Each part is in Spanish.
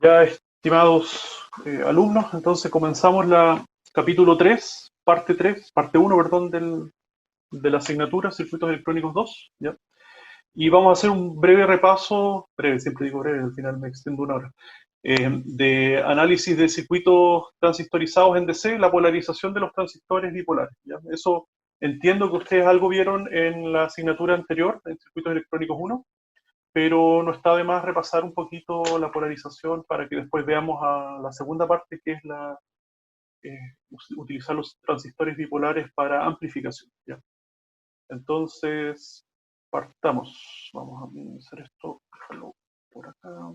Ya, estimados alumnos, entonces comenzamos la capítulo 3, parte 1, perdón, de la asignatura Circuitos Electrónicos 2, ¿ya? Y vamos a hacer un breve repaso, breve, siempre digo breve, al final me extiendo una hora, de análisis de circuitos transistorizados en DC, la polarización de los transistores bipolares, ¿ya? Eso entiendo que ustedes algo vieron en la asignatura anterior, en Circuitos Electrónicos 1, pero no está de más repasar un poquito la polarización para que después veamos a la segunda parte, que es eh, utilizar los transistores bipolares para amplificación, ¿ya? Entonces, partamos. Vamos a hacer esto, déjalo por acá,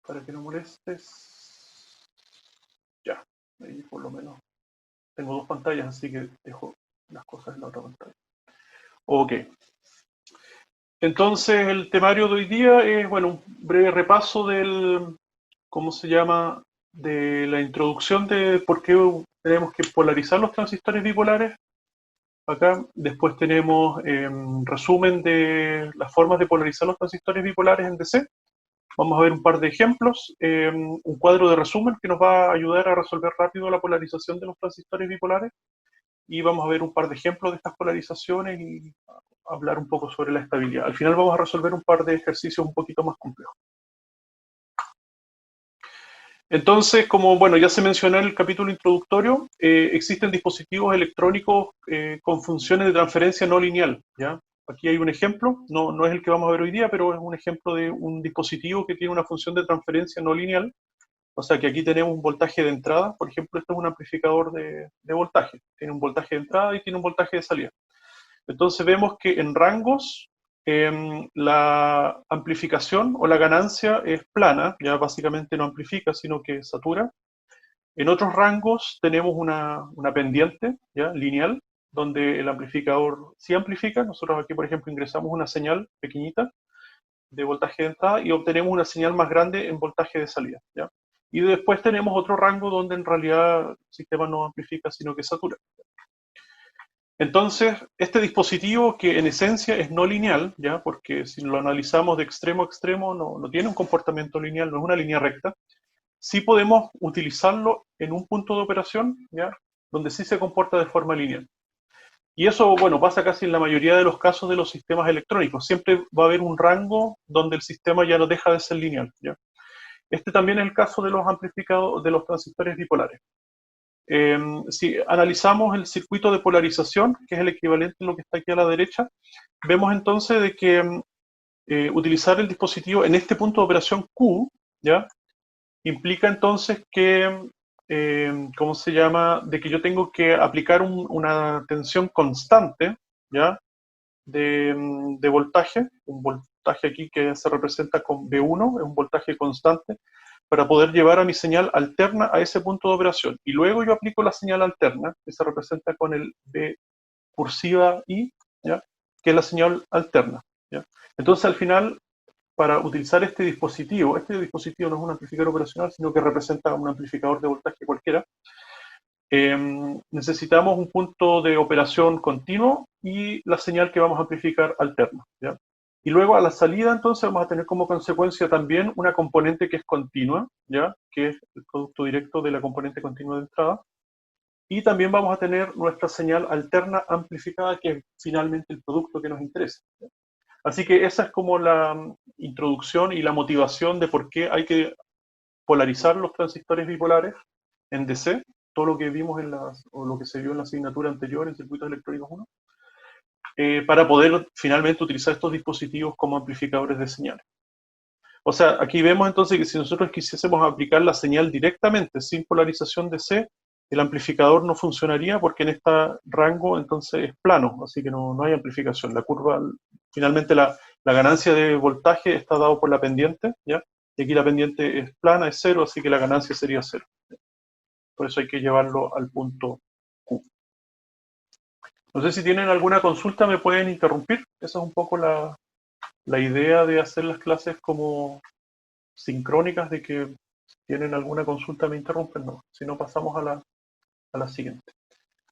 para que no molestes. Ya, ahí por lo menos tengo dos pantallas, así que dejo las cosas en la otra pantalla. Ok. Entonces, el temario de hoy día es, bueno, un breve repaso del, ¿cómo se llama?, de la introducción de por qué tenemos que polarizar los transistores bipolares. Acá después tenemos resumen de las formas de polarizar los transistores bipolares en DC. Vamos a ver un par de ejemplos, un cuadro de resumen que nos va a ayudar a resolver rápido la polarización de los transistores bipolares, y vamos a ver un par de ejemplos de estas polarizaciones y hablar un poco sobre la estabilidad. Al final vamos a resolver un par de ejercicios un poquito más complejos. Entonces, como bueno, ya se mencionó en el capítulo introductorio, existen dispositivos electrónicos con funciones de transferencia no lineal, ¿ya? Aquí hay un ejemplo, no es el que vamos a ver hoy día, pero es un ejemplo de un dispositivo que tiene una función de transferencia no lineal. O sea que aquí tenemos un voltaje de entrada, por ejemplo, este es un amplificador de voltaje, tiene un voltaje de entrada y tiene un voltaje de salida. Entonces vemos que en rangos la amplificación o la ganancia es plana, ya básicamente no amplifica, sino que satura. En otros rangos tenemos una pendiente, ¿ya?, lineal, donde el amplificador sí amplifica. Nosotros aquí, por ejemplo, ingresamos una señal pequeñita de voltaje de entrada y obtenemos una señal más grande en voltaje de salida, ¿ya? Y después tenemos otro rango donde en realidad el sistema no amplifica, sino que satura. Entonces, este dispositivo, que en esencia es no lineal, ¿ya?, porque si lo analizamos de extremo a extremo no tiene un comportamiento lineal, no es una línea recta, sí podemos utilizarlo en un punto de operación, ¿ya?, donde sí se comporta de forma lineal. Y eso, bueno, pasa casi en la mayoría de los casos de los sistemas electrónicos. Siempre va a haber un rango donde el sistema ya no deja de ser lineal, ¿ya? Este también es el caso de los amplificados, de los transistores bipolares. Si analizamos el circuito de polarización, que es el equivalente a lo que está aquí a la derecha, vemos entonces de que utilizar el dispositivo en este punto de operación Q, ¿ya?, implica entonces que, ¿cómo se llama?, de que yo tengo que aplicar una tensión constante, ¿ya?, de voltaje, un voltaje aquí que se representa con V1, es un voltaje constante, para poder llevar a mi señal alterna a ese punto de operación. Y luego yo aplico la señal alterna, que se representa con el V cursiva I, ¿ya?, que es la señal alterna, ¿ya? Entonces, al final, para utilizar este dispositivo no es un amplificador operacional, sino que representa un amplificador de voltaje cualquiera, necesitamos un punto de operación continuo y la señal que vamos a amplificar alterna, ¿ya? Y luego a la salida entonces vamos a tener como consecuencia también una componente que es continua, ¿ya?, que es el producto directo de la componente continua de entrada. Y también vamos a tener nuestra señal alterna amplificada, que es finalmente el producto que nos interesa, ¿ya? Así que esa es como la introducción y la motivación de por qué hay que polarizar los transistores bipolares en DC, todo lo que vimos o lo que se vio en la asignatura anterior en Circuitos Electrónicos 1, para poder finalmente utilizar estos dispositivos como amplificadores de señales. O sea, aquí vemos entonces que si nosotros quisiésemos aplicar la señal directamente sin polarización DC, el amplificador no funcionaría porque en este rango entonces es plano, así que no hay amplificación. La curva, finalmente la ganancia de voltaje está dado por la pendiente, ¿ya? Y aquí la pendiente es plana, es cero, así que la ganancia sería cero. Por eso hay que llevarlo al punto Q. No sé si tienen alguna consulta, me pueden interrumpir. Esa es un poco la idea de hacer las clases como sincrónicas, de que tienen alguna consulta me interrumpen, no. Si no, pasamos a la siguiente.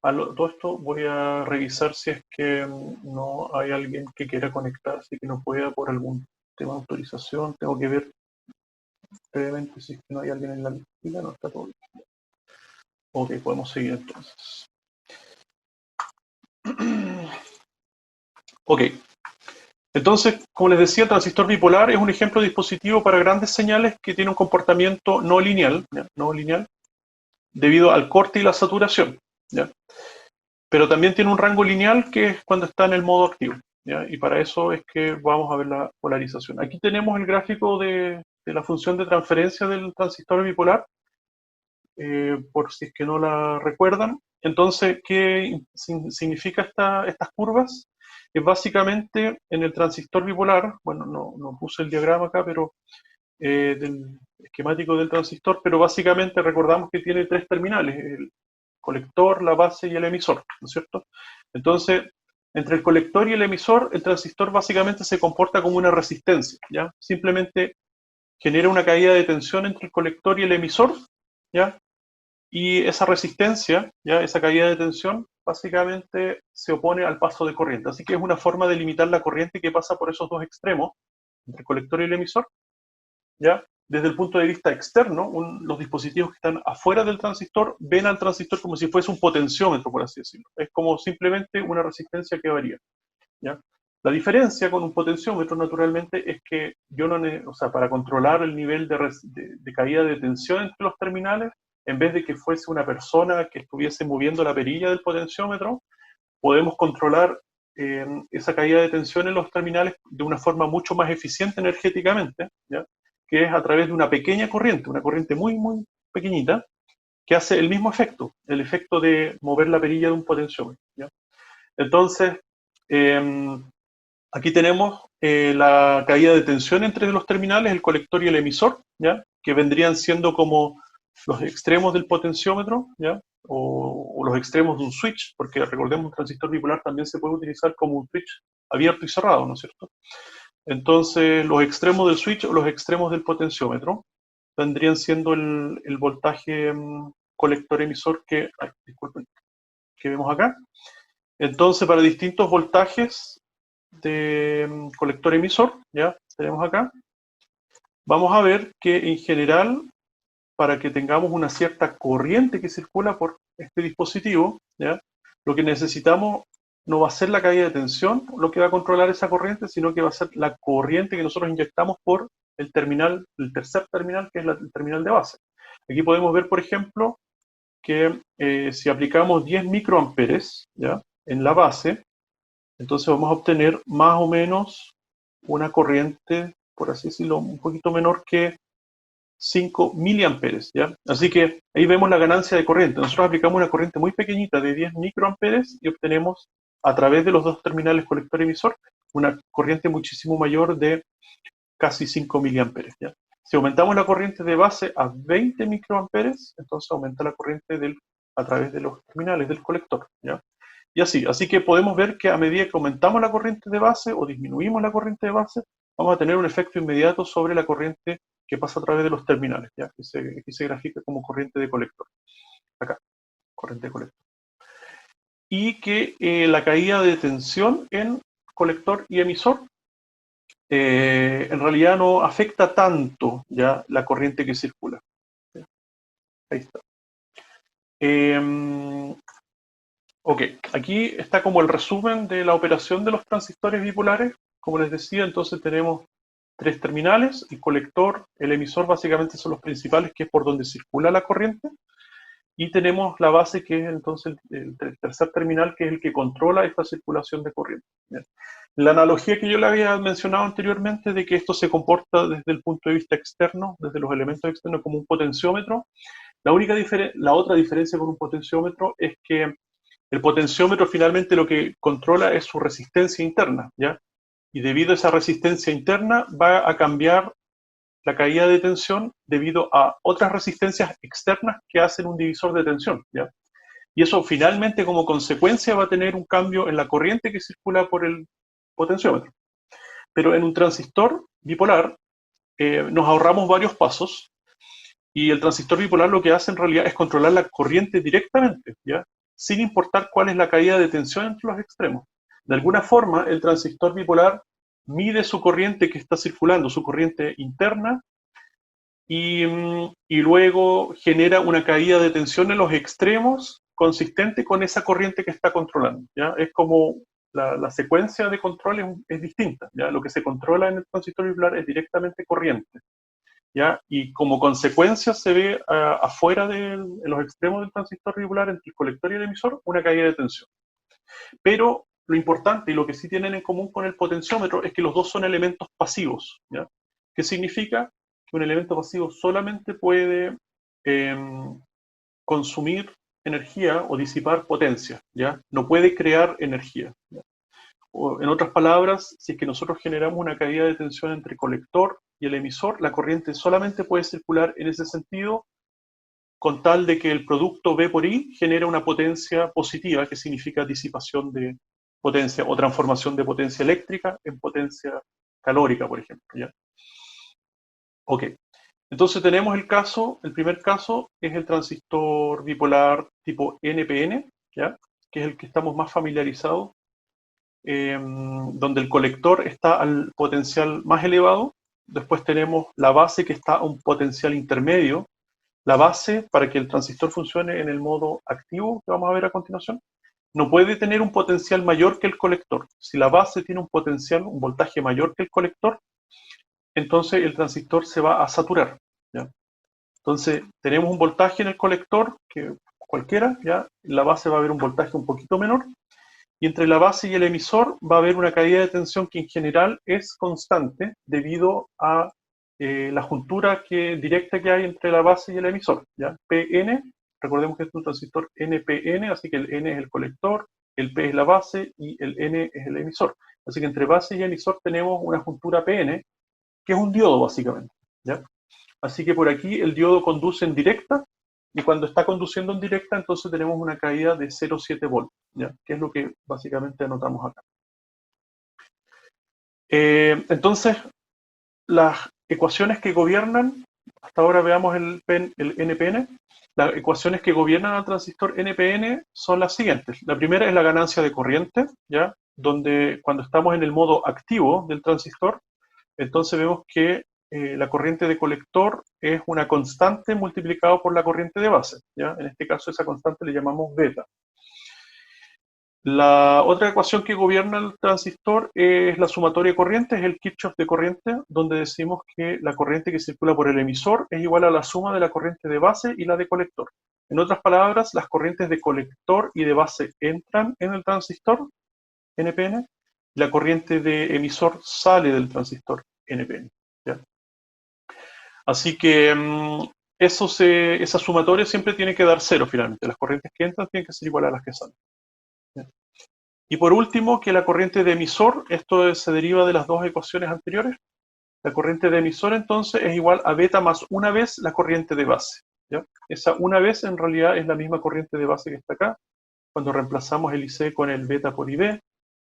Todo esto voy a revisar si es que no hay alguien que quiera conectarse y que no pueda por algún tema de autorización. Tengo que ver brevemente si es que no hay alguien en la fila, no está todo bien. Ok, podemos seguir entonces. Ok, entonces, como les decía, el transistor bipolar es un ejemplo de dispositivo para grandes señales que tiene un comportamiento no lineal, ¿ya? No lineal, debido al corte y la saturación, ¿ya? Pero también tiene un rango lineal que es cuando está en el modo activo, ¿ya? Y para eso es que vamos a ver la polarización. Aquí tenemos el gráfico de la función de transferencia del transistor bipolar, por si es que no la recuerdan. Entonces, ¿qué significa estas curvas? Es básicamente en el transistor bipolar, bueno, no puse el diagrama acá, pero del esquemático del transistor, pero básicamente recordamos que tiene tres terminales, el colector, la base y el emisor, ¿no es cierto? Entonces, entre el colector y el emisor, el transistor básicamente se comporta como una resistencia, ¿ya? Simplemente genera una caída de tensión entre el colector y el emisor, ¿ya? Y esa resistencia, ¿ya? Esa caída de tensión, básicamente se opone al paso de corriente. Así que es una forma de limitar la corriente que pasa por esos dos extremos, entre el colector y el emisor, ¿ya? Desde el punto de vista externo, los dispositivos que están afuera del transistor ven al transistor como si fuese un potenciómetro, por así decirlo. Es como simplemente una resistencia que varía, ¿ya? La diferencia con un potenciómetro, naturalmente, es que yo no, o sea, para controlar el nivel de caída de tensión entre los terminales, en vez de que fuese una persona que estuviese moviendo la perilla del potenciómetro, podemos controlar esa caída de tensión en los terminales de una forma mucho más eficiente energéticamente, ¿ya? Que es a través de una corriente muy, muy pequeñita, que hace el mismo efecto, el efecto de mover la perilla de un potenciómetro, ¿ya? Entonces, eh, aquí tenemos la caída de tensión entre los terminales, el colector y el emisor, ¿ya? Que vendrían siendo como los extremos del potenciómetro, ¿ya? O los extremos de un switch, porque recordemos, un transistor bipolar también se puede utilizar como un switch abierto y cerrado, ¿no es cierto? Entonces, los extremos del switch o los extremos del potenciómetro vendrían siendo el voltaje colector-emisor disculpen, que vemos acá. Entonces, para distintos voltajes de colector-emisor, ya tenemos acá, vamos a ver que en general, para que tengamos una cierta corriente que circula por este dispositivo, ¿ya? Lo que necesitamos no va a ser la caída de tensión lo que va a controlar esa corriente, sino que va a ser la corriente que nosotros inyectamos por el terminal, el tercer terminal, que es el terminal de base. Aquí podemos ver, por ejemplo, que si aplicamos 10 microamperes, ¿ya? En la base, entonces vamos a obtener más o menos una corriente, por así decirlo, un poquito menor que 5 miliamperes, ¿ya? Así que ahí vemos la ganancia de corriente. Nosotros aplicamos una corriente muy pequeñita de 10 microamperes y obtenemos a través de los dos terminales colector y emisor una corriente muchísimo mayor de casi 5 miliamperes, ¿ya? Si aumentamos la corriente de base a 20 microamperes, entonces aumenta la corriente a través de los terminales del colector, ¿ya? Y así que podemos ver que a medida que aumentamos la corriente de base o disminuimos la corriente de base, vamos a tener un efecto inmediato sobre la corriente que pasa a través de los terminales, ¿ya? Que se grafica como corriente de colector. Acá, corriente de colector. Y que la caída de tensión en colector y emisor en realidad no afecta tanto ya la corriente que circula. ¿Ya? Ahí está. Ok, aquí está como el resumen de la operación de los transistores bipolares. Como les decía, entonces tenemos tres terminales, el colector, el emisor básicamente son los principales, que es por donde circula la corriente, y tenemos la base, que es entonces el tercer terminal, que es el que controla esta circulación de corriente. Bien. La analogía que yo le había mencionado anteriormente de que esto se comporta desde el punto de vista externo, desde los elementos externos como un potenciómetro, la otra diferencia con un potenciómetro es que el potenciómetro finalmente lo que controla es su resistencia interna, ¿ya? Y debido a esa resistencia interna va a cambiar la caída de tensión debido a otras resistencias externas que hacen un divisor de tensión, ¿ya? Y eso finalmente como consecuencia va a tener un cambio en la corriente que circula por el potenciómetro. Pero en un transistor bipolar nos ahorramos varios pasos y el transistor bipolar lo que hace en realidad es controlar la corriente directamente, ¿ya? Sin importar cuál es la caída de tensión entre los extremos. De alguna forma, el transistor bipolar mide su corriente que está circulando, su corriente interna, y luego genera una caída de tensión en los extremos consistente con esa corriente que está controlando, ¿ya? Es como la secuencia de control es distinta, ¿ya? Lo que se controla en el transistor bipolar es directamente corriente, ¿ya? Y como consecuencia se ve afuera en los extremos del transistor bipolar, entre el colector y el emisor, una caída de tensión. Pero lo importante y lo que sí tienen en común con el potenciómetro es que los dos son elementos pasivos, ¿ya? ¿Qué significa? Que un elemento pasivo solamente puede consumir energía o disipar potencia, ¿ya? No puede crear energía, ¿ya? O, en otras palabras, si es que nosotros generamos una caída de tensión entre el colector y el emisor, la corriente solamente puede circular en ese sentido con tal de que el producto B por I genere una potencia positiva, que significa disipación de potencia o transformación de potencia eléctrica en potencia calórica, por ejemplo, ¿ya? Ok, entonces tenemos el primer caso es el transistor bipolar tipo NPN, ¿ya? Que es el que estamos más familiarizados, donde el colector está al potencial más elevado. Después tenemos la base que está a un potencial intermedio. La base, para que el transistor funcione en el modo activo, que vamos a ver a continuación, no puede tener un potencial mayor que el colector. Si la base tiene un potencial, un voltaje mayor que el colector, entonces el transistor se va a saturar, ¿ya? Entonces, tenemos un voltaje en el colector, que cualquiera, ¿ya? La base va a haber un voltaje un poquito menor, y entre la base y el emisor va a haber una caída de tensión que en general es constante debido a la juntura directa que hay entre la base y el emisor, ¿ya? PN, recordemos que es un transistor NPN, así que el N es el colector, el P es la base y el N es el emisor. Así que entre base y emisor tenemos una juntura PN, que es un diodo básicamente, ¿ya? Así que por aquí el diodo conduce en directa, y cuando está conduciendo en directa, entonces tenemos una caída de 0,7 volts, ¿ya? Que es lo que básicamente anotamos acá. Entonces, las ecuaciones que gobiernan, hasta ahora veamos el NPN, las ecuaciones que gobiernan al transistor NPN son las siguientes. La primera es la ganancia de corriente, ¿ya? Donde cuando estamos en el modo activo del transistor, entonces vemos que la corriente de colector es una constante multiplicado por la corriente de base, ¿ya? En este caso esa constante le llamamos beta. La otra ecuación que gobierna el transistor es la sumatoria de corrientes, es el Kirchhoff de corriente, donde decimos que la corriente que circula por el emisor es igual a la suma de la corriente de base y la de colector. En otras palabras, las corrientes de colector y de base entran en el transistor NPN, y la corriente de emisor sale del transistor NPN, ¿ya? Así que esa sumatoria siempre tiene que dar cero finalmente. Las corrientes que entran tienen que ser iguales a las que salen, ¿ya? Y por último, que la corriente de emisor, esto se deriva de las dos ecuaciones anteriores, la corriente de emisor entonces es igual a beta más una vez la corriente de base, ¿ya? Esa una vez en realidad es la misma corriente de base que está acá. Cuando reemplazamos el IC con el beta por IB,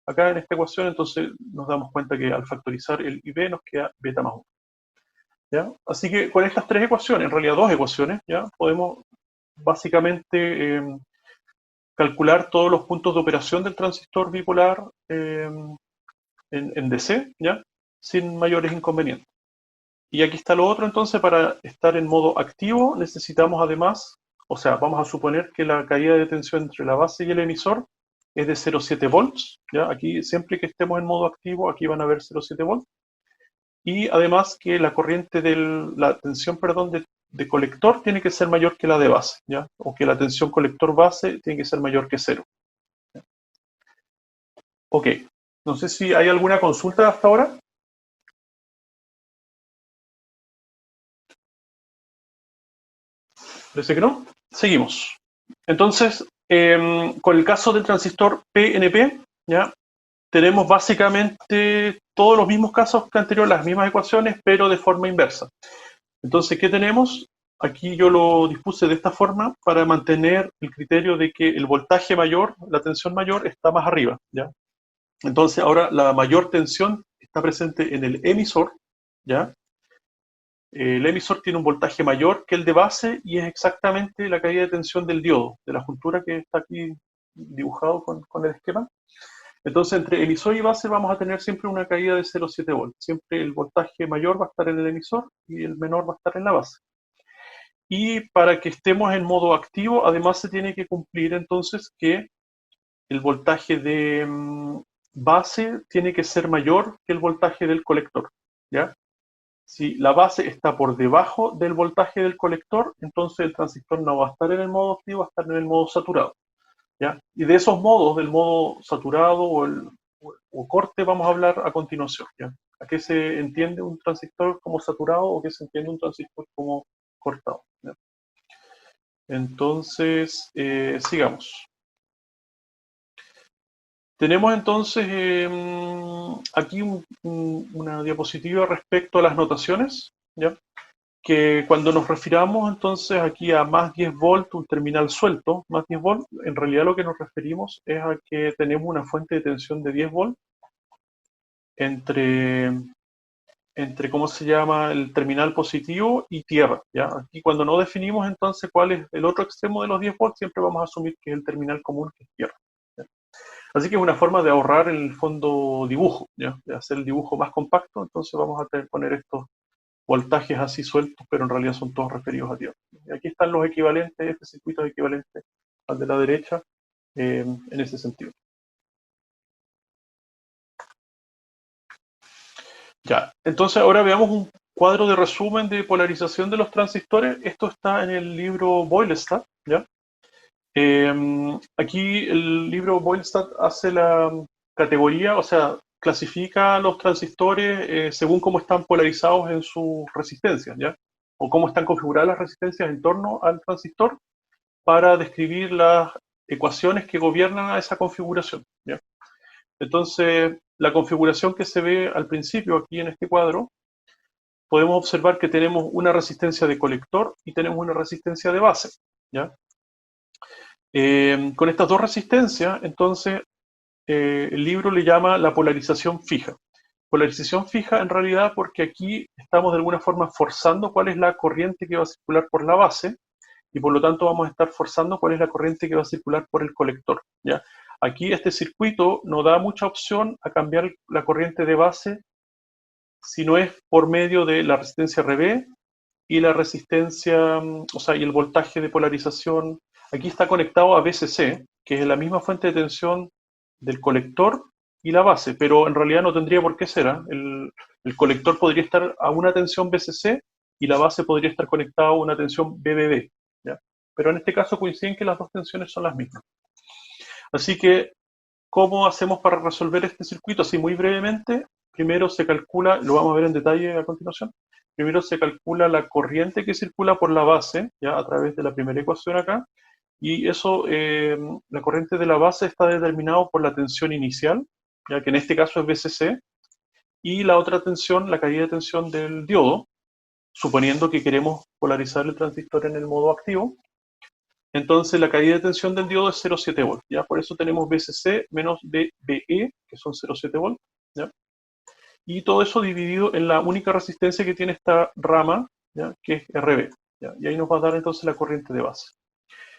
acá en esta ecuación, entonces nos damos cuenta que al factorizar el IB nos queda beta más 1, ¿ya? Así que con estas tres ecuaciones, en realidad dos ecuaciones, ¿ya? Podemos básicamente calcular todos los puntos de operación del transistor bipolar en DC, ¿ya? Sin mayores inconvenientes. Y aquí está lo otro, entonces, para estar en modo activo necesitamos además, o sea, vamos a suponer que la caída de tensión entre la base y el emisor es de 0,7 volts, ¿ya? Aquí, siempre que estemos en modo activo, aquí van a haber 0,7 volts. Y además que la corriente la tensión, perdón, de colector tiene que ser mayor que la de base, ¿ya? O que la tensión colector base tiene que ser mayor que cero, ¿ya? Ok, no sé si hay alguna consulta hasta ahora. Parece que no. Seguimos. Entonces, con el caso del transistor PNP, ¿ya? Tenemos básicamente todos los mismos casos que anterior, las mismas ecuaciones, pero de forma inversa. Entonces, ¿qué tenemos? Aquí yo lo dispuse de esta forma para mantener el criterio de que el voltaje mayor, la tensión mayor, está más arriba, ¿ya? Entonces, ahora la mayor tensión está presente en el emisor, ¿ya? El emisor tiene un voltaje mayor que el de base y es exactamente la caída de tensión del diodo, de la juntura que está aquí dibujado con el esquema. Entonces, entre emisor y base vamos a tener siempre una caída de 0,7 volts. Siempre el voltaje mayor va a estar en el emisor y el menor va a estar en la base. Y para que estemos en modo activo, además se tiene que cumplir entonces que el voltaje de base tiene que ser mayor que el voltaje del colector, ¿ya? Si la base está por debajo del voltaje del colector, entonces el transistor no va a estar en el modo activo, va a estar en el modo saturado, ¿ya? Y de esos modos, del modo saturado o corte, vamos a hablar a continuación, ¿ya? ¿A qué se entiende un transistor como saturado o qué se entiende un transistor como cortado? ¿Ya? Entonces, sigamos. Tenemos entonces aquí una diapositiva respecto a las notaciones, ¿ya? Que cuando nos refiramos entonces aquí a más 10 volts, un terminal suelto, más 10 volts, en realidad lo que nos referimos es a que tenemos una fuente de tensión de 10 volts entre, ¿cómo se llama?, el terminal positivo y tierra, ¿ya? Aquí cuando no definimos entonces cuál es el otro extremo de los 10 volts, siempre vamos a asumir que es el terminal común, que es tierra, ¿ya? Así que es una forma de ahorrar en el fondo dibujo, ¿ya? De hacer el dibujo más compacto, entonces vamos a poner estos voltajes así sueltos, pero en realidad son todos referidos a tierra. Y aquí están los equivalentes, este circuito es equivalente al de la derecha, en ese sentido. Ya, entonces ahora veamos un cuadro de resumen de polarización de los transistores. Esto está en el libro Boylestad, ¿ya? Aquí el libro Boylestad hace la categoría, o sea, clasifica los transistores según cómo están polarizados en sus resistencias, ¿ya? O cómo están configuradas las resistencias en torno al transistor para describir las ecuaciones que gobiernan a esa configuración, ¿ya? Entonces, la configuración que se ve al principio aquí en este cuadro, podemos observar que tenemos una resistencia de colector y tenemos una resistencia de base, ¿ya? Con estas dos resistencias, entonces, el libro le llama la polarización fija. Polarización fija en realidad porque aquí estamos de alguna forma forzando cuál es la corriente que va a circular por la base y por lo tanto vamos a estar forzando cuál es la corriente que va a circular por el colector, ¿ya? Aquí este circuito no da mucha opción a cambiar la corriente de base si no es por medio de la resistencia RB y la resistencia, o sea, y el voltaje de polarización. Aquí está conectado a VCC, que es la misma fuente de tensión del colector y la base, pero en realidad no tendría por qué ser, ¿eh? El colector podría estar a una tensión VCC y la base podría estar conectada a una tensión BBB, ¿ya? Pero en este caso coinciden que las dos tensiones son las mismas. Así que, ¿cómo hacemos para resolver este circuito? Así muy brevemente, primero se calcula, lo vamos a ver en detalle a continuación, primero se calcula la corriente que circula por la base, ya a través de la primera ecuación acá, y eso, la corriente de la base está determinado por la tensión inicial, ya que en este caso es VCC, y la otra tensión, la caída de tensión del diodo, suponiendo que queremos polarizar el transistor en el modo activo. Entonces la caída de tensión del diodo es 0,7 volts, ¿ya? Por eso tenemos VCC menos VBE, que son 0,7 volts, ¿ya? Y todo eso dividido en la única resistencia que tiene esta rama, ¿ya? Que es RB, ¿ya? Y ahí nos va a dar entonces la corriente de base.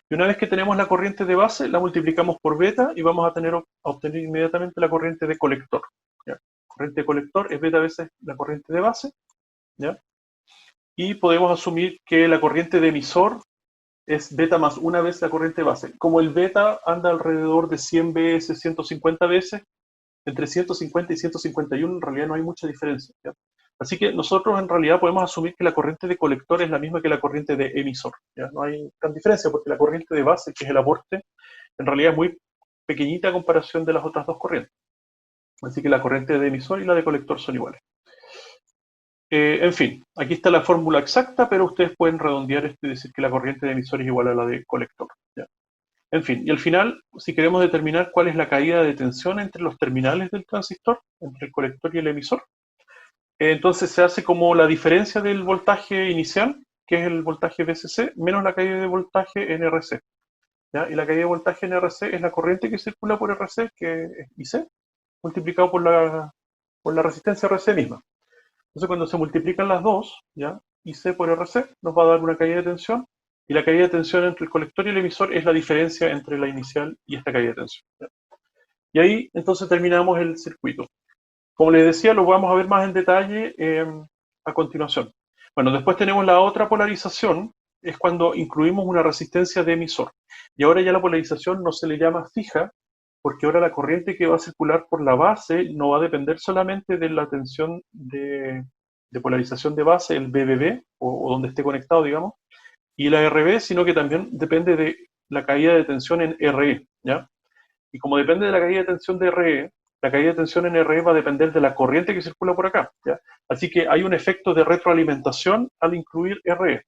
Y una vez que tenemos la corriente de base, la multiplicamos por beta y vamos a obtener inmediatamente la corriente de colector, ¿ya? Corriente de colector es beta veces la corriente de base, ¿ya? Y podemos asumir que la corriente de emisor es beta más una vez la corriente base. Como el beta anda alrededor de 100 veces, 150 veces, entre 150 y 151 en realidad no hay mucha diferencia, ¿ya? Así que nosotros en realidad podemos asumir que la corriente de colector es la misma que la corriente de emisor, ¿ya? No hay gran diferencia porque la corriente de base, que es el aporte, en realidad es muy pequeñita a comparación de las otras dos corrientes. Así que la corriente de emisor y la de colector son iguales. En fin, aquí está la fórmula exacta, pero ustedes pueden redondear esto y decir que la corriente de emisor es igual a la de colector, ¿ya? En fin, y al final, si queremos determinar cuál es la caída de tensión entre los terminales del transistor, entre el colector y el emisor, entonces se hace como la diferencia del voltaje inicial, que es el voltaje VCC, menos la caída de voltaje en RC, ¿ya? Y la caída de voltaje en RC es la corriente que circula por RC, que es IC, multiplicado por la resistencia RC misma. Entonces cuando se multiplican las dos, ¿ya? IC por RC, nos va a dar una caída de tensión, y la caída de tensión entre el colector y el emisor es la diferencia entre la inicial y esta caída de tensión, ¿ya? Y ahí entonces terminamos el circuito. Como les decía, lo vamos a ver más en detalle a continuación. Bueno, después tenemos la otra polarización, es cuando incluimos una resistencia de emisor. Y ahora ya la polarización no se le llama fija, porque ahora la corriente que va a circular por la base no va a depender solamente de la tensión de polarización de base, el BBB, o donde esté conectado, digamos, y la RB, sino que también depende de la caída de tensión en RE, ¿ya? Y como depende de la caída de tensión de RE, la caída de tensión en RE va a depender de la corriente que circula por acá, ¿ya? Así que hay un efecto de retroalimentación al incluir RE.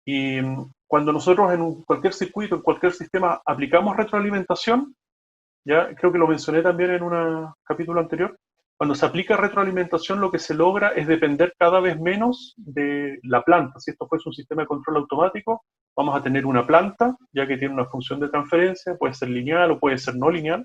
Y cuando nosotros en cualquier circuito, en cualquier sistema, aplicamos retroalimentación, ya creo que lo mencioné también en un capítulo anterior, cuando se aplica retroalimentación lo que se logra es depender cada vez menos de la planta. Si esto fuese un sistema de control automático, vamos a tener una planta, ya que tiene una función de transferencia, puede ser lineal o puede ser no lineal,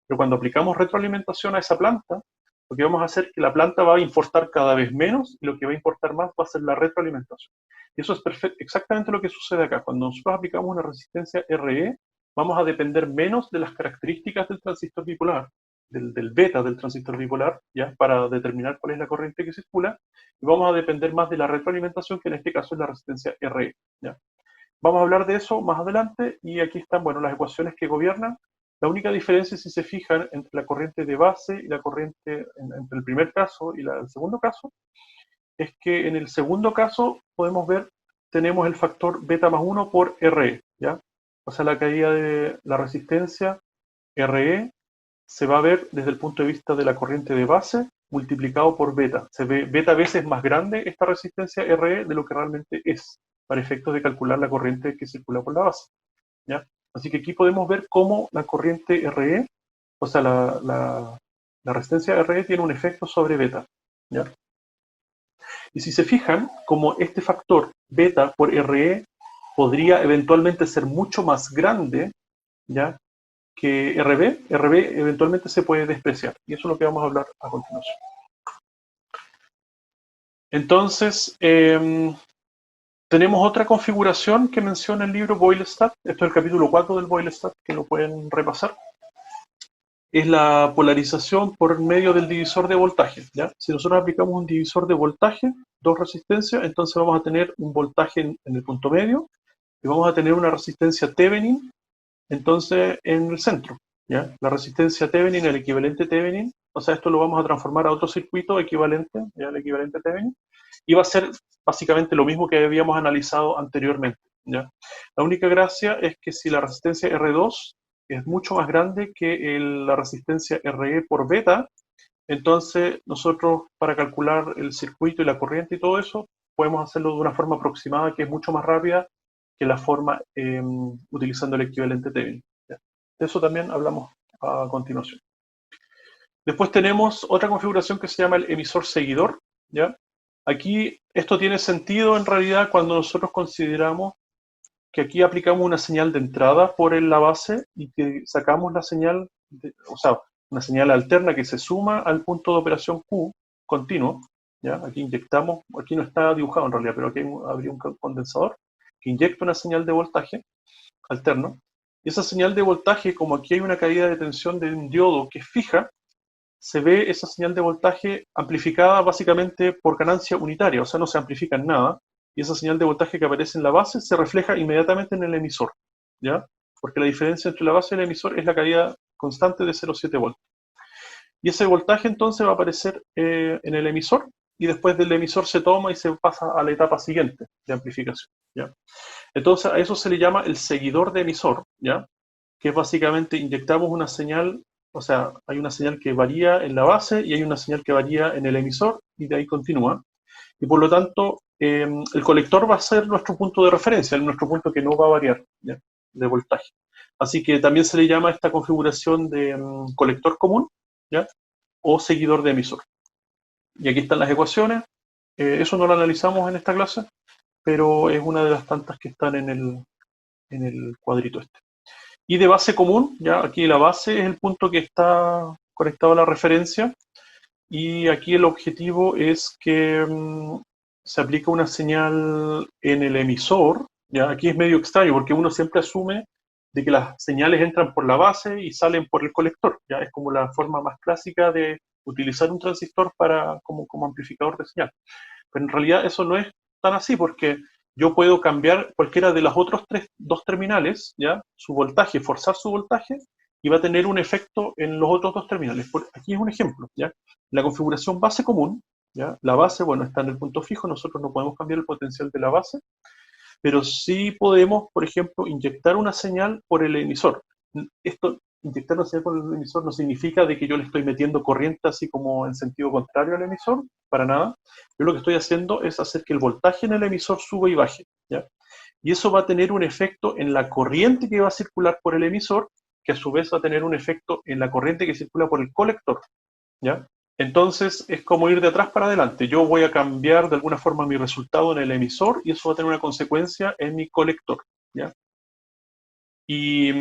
pero cuando aplicamos retroalimentación a esa planta, lo que vamos a hacer es que la planta va a importar cada vez menos y lo que va a importar más va a ser la retroalimentación. Y eso es exactamente lo que sucede acá. Cuando nosotros aplicamos una resistencia RE, vamos a depender menos de las características del transistor bipolar, del beta del transistor bipolar, ¿ya? Para determinar cuál es la corriente que circula, y vamos a depender más de la retroalimentación, que en este caso es la resistencia RE, ¿ya? Vamos a hablar de eso más adelante, y aquí están, bueno, las ecuaciones que gobiernan. La única diferencia, si se fijan, entre la corriente de base y la corriente, entre el primer caso y el segundo caso, es que en el segundo caso podemos ver, tenemos el factor beta más 1 por RE, ¿ya? O sea, la caída de la resistencia RE se va a ver desde el punto de vista de la corriente de base multiplicado por beta. Se ve beta veces más grande esta resistencia RE de lo que realmente es, para efectos de calcular la corriente que circula por la base, ¿ya? Así que aquí podemos ver cómo la corriente RE, o sea, la resistencia RE tiene un efecto sobre beta, ¿ya? Y si se fijan, como este factor beta por RE podría eventualmente ser mucho más grande, ¿ya?, que RB eventualmente se puede despreciar. Y eso es lo que vamos a hablar a continuación. Entonces, tenemos otra configuración que menciona el libro Boyle-Stat. Esto es el capítulo 4 del Boyle-Stat, que lo pueden repasar. Es la polarización por medio del divisor de voltaje, ¿ya? Si nosotros aplicamos un divisor de voltaje, dos resistencias, entonces vamos a tener un voltaje en el punto medio y vamos a tener una resistencia Thevenin, entonces, en el centro, ¿ya? La resistencia Thevenin, el equivalente Thevenin, o sea, esto lo vamos a transformar a otro circuito equivalente, ¿ya? El equivalente Thevenin, y va a ser básicamente lo mismo que habíamos analizado anteriormente, ¿ya? La única gracia es que si la resistencia R2 es mucho más grande que la resistencia RE por beta, entonces nosotros para calcular el circuito y la corriente y todo eso, podemos hacerlo de una forma aproximada que es mucho más rápida que la forma utilizando el equivalente Thevenin, ¿ya? De eso también hablamos a continuación. Después tenemos otra configuración que se llama el emisor seguidor, ¿ya? Aquí esto tiene sentido en realidad cuando nosotros consideramos que aquí aplicamos una señal de entrada por la base y que sacamos la señal, o sea, una señal alterna que se suma al punto de operación Q continuo, ¿ya? Aquí inyectamos, aquí no está dibujado en realidad, pero aquí habría un condensador que inyecta una señal de voltaje alterno, y esa señal de voltaje, como aquí hay una caída de tensión de un diodo que es fija, se ve esa señal de voltaje amplificada básicamente por ganancia unitaria, o sea, no se amplifica en nada, y esa señal de voltaje que aparece en la base se refleja inmediatamente en el emisor, ¿ya? Porque la diferencia entre la base y el emisor es la caída constante de 0,7 voltios. Y ese voltaje entonces va a aparecer en el emisor, y después del emisor se toma y se pasa a la etapa siguiente de amplificación, ¿ya? Entonces a eso se le llama el seguidor de emisor, ¿ya? Que es básicamente inyectamos una señal, o sea, hay una señal que varía en la base y hay una señal que varía en el emisor y de ahí continúa. Y por lo tanto, el colector va a ser nuestro punto de referencia, nuestro punto que no va a variar, ¿ya?, de voltaje. Así que también se le llama esta configuración de colector común, ¿ya?, o seguidor de emisor. Y aquí están las ecuaciones. Eso no lo analizamos en esta clase, pero es una de las tantas que están en el cuadrito este. Y de base común, ya aquí la base es el punto que está conectado a la referencia, y aquí el objetivo es que se aplica una señal en el emisor, ya aquí es medio extraño porque uno siempre asume de que las señales entran por la base y salen por el colector. Ya es como la forma más clásica de utilizar un transistor como amplificador de señal. Pero en realidad eso no es tan así, porque yo puedo cambiar cualquiera de las otros dos terminales, ¿ya? Su voltaje, forzar su voltaje, y va a tener un efecto en los otros dos terminales. Aquí es un ejemplo, ¿ya? La configuración base común, ¿ya? La base, bueno, está en el punto fijo, nosotros no podemos cambiar el potencial de la base, pero sí podemos, por ejemplo, inyectar una señal por el emisor. Esto, inyectar una señal por el emisor no significa de que yo le estoy metiendo corriente así como en sentido contrario al emisor, para nada. Yo lo que estoy haciendo es hacer que el voltaje en el emisor suba y baje, ¿ya? Y eso va a tener un efecto en la corriente que va a circular por el emisor, que a su vez va a tener un efecto en la corriente que circula por el colector, ¿ya? Entonces es como ir de atrás para adelante. Yo voy a cambiar de alguna forma mi resultado en el emisor y eso va a tener una consecuencia en mi colector, ¿ya? Y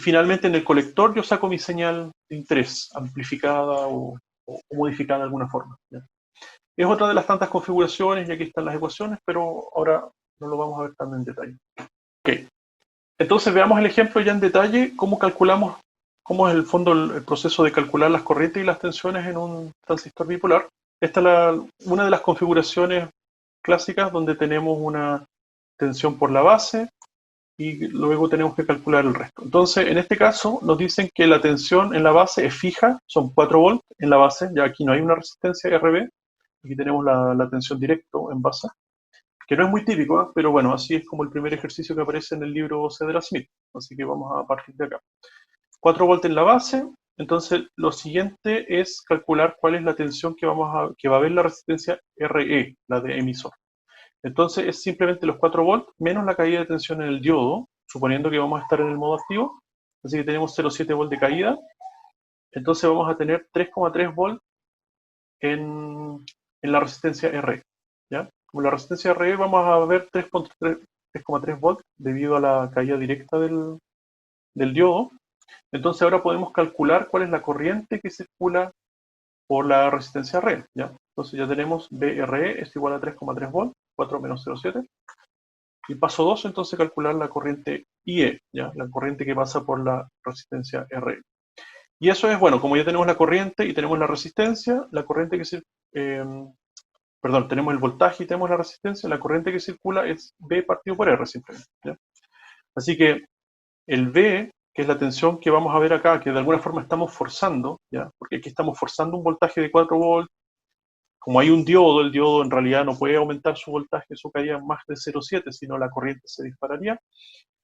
finalmente en el colector yo saco mi señal de interés amplificada o modificada de alguna forma, ¿ya? Es otra de las tantas configuraciones y aquí están las ecuaciones, pero ahora no lo vamos a ver tan en detalle. Ok, entonces veamos el ejemplo ya en detalle, cómo calculamos, cómo es el fondo el proceso de calcular las corrientes y las tensiones en un transistor bipolar. Esta es una de las configuraciones clásicas donde tenemos una tensión por la base y luego tenemos que calcular el resto. Entonces, en este caso nos dicen que la tensión en la base es fija, son 4 volts en la base, ya aquí no hay una resistencia RB, aquí tenemos la tensión directo en base, que no es muy típico, ¿eh? Pero bueno, así es como el primer ejercicio que aparece en el libro Cedra-Smith, así que vamos a partir de acá. 4 volts en la base, entonces lo siguiente es calcular cuál es la tensión que va a haber la resistencia RE, la de emisor. Entonces es simplemente los 4 volts menos la caída de tensión en el diodo, suponiendo que vamos a estar en el modo activo, así que tenemos 0,7 volts de caída, entonces vamos a tener 3,3 volts en la resistencia RE, ¿ya? Como la resistencia RE vamos a ver 3,3 volts debido a la caída directa del diodo. Entonces ahora podemos calcular cuál es la corriente que circula por la resistencia RE, ¿ya? Entonces ya tenemos VRE es igual a 3,3 volts, 4 menos 0,7. Y paso 2, entonces calcular la corriente IE, ¿ya? La corriente que pasa por la resistencia RE. Y eso es, bueno, como ya tenemos la corriente y tenemos la resistencia, la corriente que tenemos el voltaje y tenemos la resistencia, la corriente que circula es V partido por R simplemente, ¿ya? Así que el V, que es la tensión que vamos a ver acá, que de alguna forma estamos forzando, ¿ya? Porque aquí estamos forzando un voltaje de 4 volts. Como hay un diodo, el diodo en realidad no puede aumentar su voltaje, su caída más de 0,7, sino la corriente se dispararía.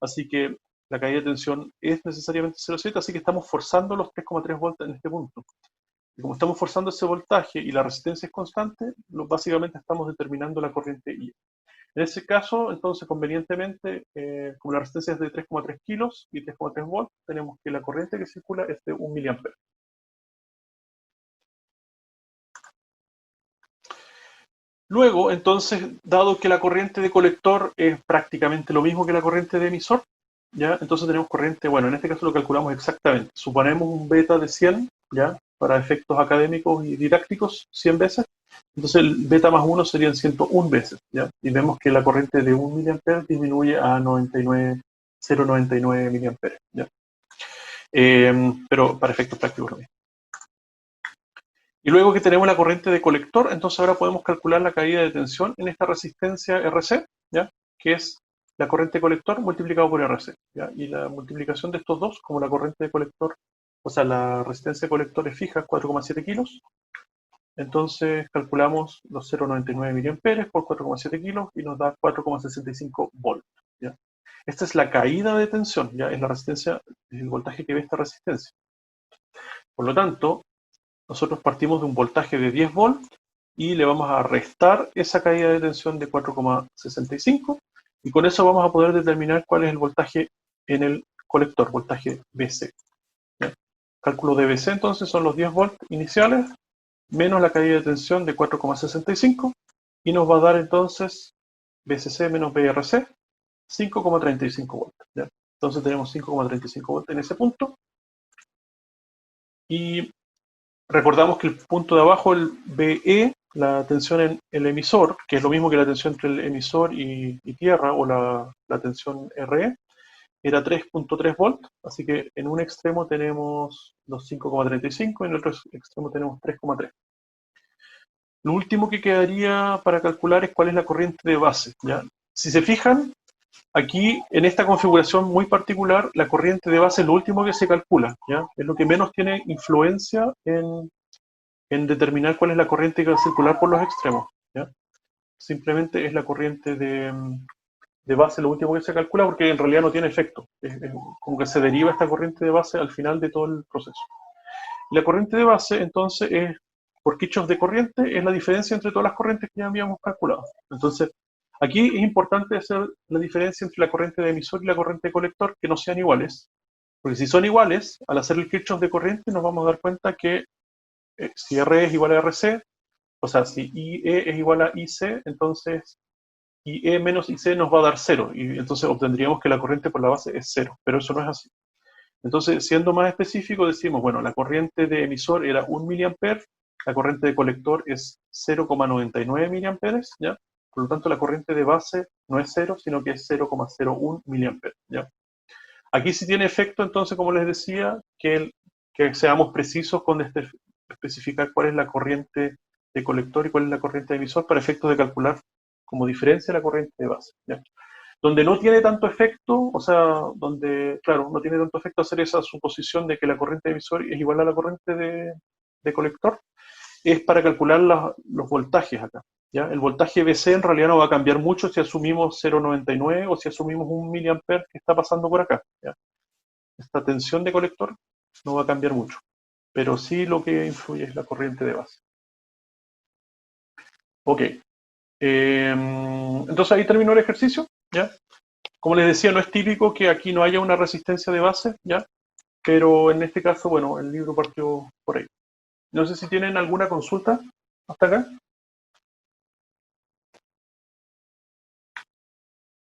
Así que la caída de tensión es necesariamente 0,7, así que estamos forzando los 3,3 volts en este punto. Y como estamos forzando ese voltaje y la resistencia es constante, básicamente estamos determinando la corriente I. En ese caso, entonces, convenientemente, como la resistencia es de 3,3 kilos y 3,3 volts, tenemos que la corriente que circula es de 1 miliampere. Luego, entonces, dado que la corriente de colector es prácticamente lo mismo que la corriente de emisor, ¿ya? Entonces tenemos corriente, bueno, en este caso lo calculamos exactamente. Suponemos un beta de 100, ¿ya? Para efectos académicos y didácticos, 100 veces. Entonces el beta más 1 serían 101 veces, ¿ya? Y vemos que la corriente de 1 miliampere disminuye a 0,99 miliamperes, ¿ya? Pero para efectos prácticos lo mismo. Y luego que tenemos la corriente de colector, entonces ahora podemos calcular la caída de tensión en esta resistencia RC, ¿ya? Que es la corriente de colector multiplicado por RC, ¿ya? Y la multiplicación de estos dos, como la corriente de colector, o sea, la resistencia de colector es fija, 4,7 kilos, entonces calculamos los 0,99 miliamperes por 4,7 kilos y nos da 4,65 volts, ¿ya? Esta es la caída de tensión, ¿ya? Es la resistencia, el voltaje que ve esta resistencia. Por lo tanto, nosotros partimos de un voltaje de 10 volts y le vamos a restar esa caída de tensión de 4,65 y con eso vamos a poder determinar cuál es el voltaje en el colector, voltaje BC. ¿Ya? Cálculo de BC entonces son los 10 volts iniciales menos la caída de tensión de 4,65 y nos va a dar entonces BCC menos BRC 5,35 volts. ¿Ya? Entonces tenemos 5,35 volts en ese punto y recordamos que el punto de abajo, el BE, la tensión en el emisor, que es lo mismo que la tensión entre el emisor y tierra, o la tensión RE, era 3.3 volts, así que en un extremo tenemos los 5,35 y en el otro extremo tenemos 3,3. Lo último que quedaría para calcular es cuál es la corriente de base, ¿ya? Si se fijan, aquí en esta configuración muy particular, la corriente de base es lo último que se calcula, ¿ya? Es lo que menos tiene influencia en determinar cuál es la corriente que va a circular por los extremos, ¿ya? Simplemente es la corriente de base lo último que se calcula porque en realidad no tiene efecto. Es como que se deriva esta corriente de base al final de todo el proceso. La corriente de base, entonces, es, por Kirchhoff de corriente, es la diferencia entre todas las corrientes que ya habíamos calculado. Entonces, aquí es importante hacer la diferencia entre la corriente de emisor y la corriente de colector, que no sean iguales. Porque si son iguales, al hacer el Kirchhoff de corriente, nos vamos a dar cuenta que si R es igual a RC, o sea, si IE es igual a IC, entonces IE menos IC nos va a dar 0, y entonces obtendríamos que la corriente por la base es 0, pero eso no es así. Entonces, siendo más específico, decimos, bueno, la corriente de emisor era 1 mA, la corriente de colector es 0,99 mA, ¿ya? Por lo tanto, la corriente de base no es 0, sino que es 0,01 mA, ¿ya? Aquí sí tiene efecto, entonces, como les decía, que seamos precisos con especificar cuál es la corriente de colector y cuál es la corriente de emisor para efectos de calcular como diferencia la corriente de base, ¿ya? Donde no tiene tanto efecto, o sea, donde, claro, no tiene tanto efecto hacer esa suposición de que la corriente de emisor es igual a la corriente de colector, es para calcular los voltajes acá, ¿ya? El voltaje BC en realidad no va a cambiar mucho si asumimos 0,99 o si asumimos 1 mA que está pasando por acá, ¿ya? Esta tensión de colector no va a cambiar mucho, pero sí lo que influye es la corriente de base. Ok, entonces ahí terminó el ejercicio, ¿ya? Como les decía, no es típico que aquí no haya una resistencia de base, ¿ya? Pero en este caso, bueno, el libro partió por ahí. No sé si tienen alguna consulta hasta acá.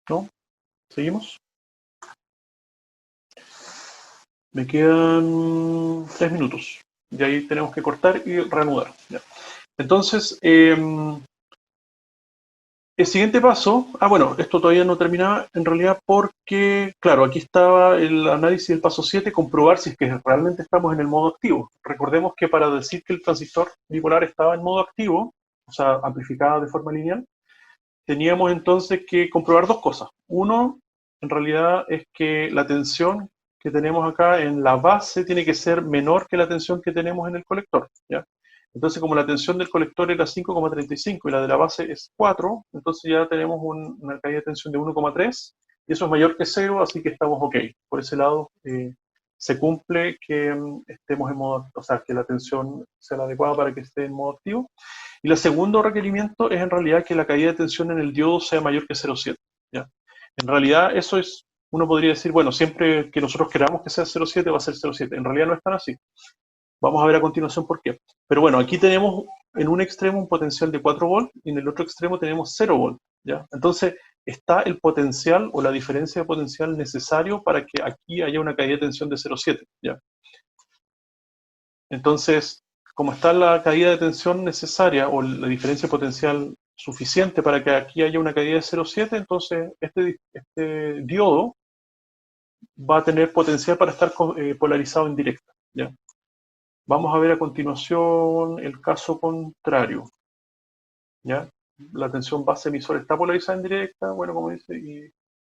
¿No? ¿Seguimos? Me quedan 3 minutos. Y ahí tenemos que cortar y reanudar. ¿Ya? Entonces, el siguiente paso, bueno, esto todavía no terminaba en realidad porque, claro, aquí estaba el análisis del paso 7, comprobar si es que realmente estamos en el modo activo. Recordemos que para decir que el transistor bipolar estaba en modo activo, o sea, amplificado de forma lineal, teníamos entonces que comprobar dos cosas. Uno, en realidad, es que la tensión que tenemos acá en la base tiene que ser menor que la tensión que tenemos en el colector, ¿ya? Entonces, como la tensión del colector era 5,35 y la de la base es 4, entonces ya tenemos una caída de tensión de 1,3 y eso es mayor que 0, así que estamos ok. Por ese lado, se cumple que estemos en modo, o sea, que la tensión sea la adecuada para que esté en modo activo. Y el segundo requerimiento es en realidad que la caída de tensión en el diodo sea mayor que 0,7, ¿ya? En realidad eso es, uno podría decir, bueno, siempre que nosotros queramos que sea 0,7 va a ser 0,7. En realidad no es tan así. Vamos a ver a continuación por qué. Pero bueno, aquí tenemos en un extremo un potencial de 4 volts y en el otro extremo tenemos 0 volts, ¿ya? Entonces está el potencial o la diferencia de potencial necesario para que aquí haya una caída de tensión de 0,7, ¿ya? Entonces, como está la caída de tensión necesaria o la diferencia potencial suficiente para que aquí haya una caída de 0,7, entonces este diodo va a tener potencial para estar polarizado en directa, ¿ya? Vamos a ver a continuación el caso contrario, ¿ya? La tensión base emisor está polarizada en directa, bueno, como dice,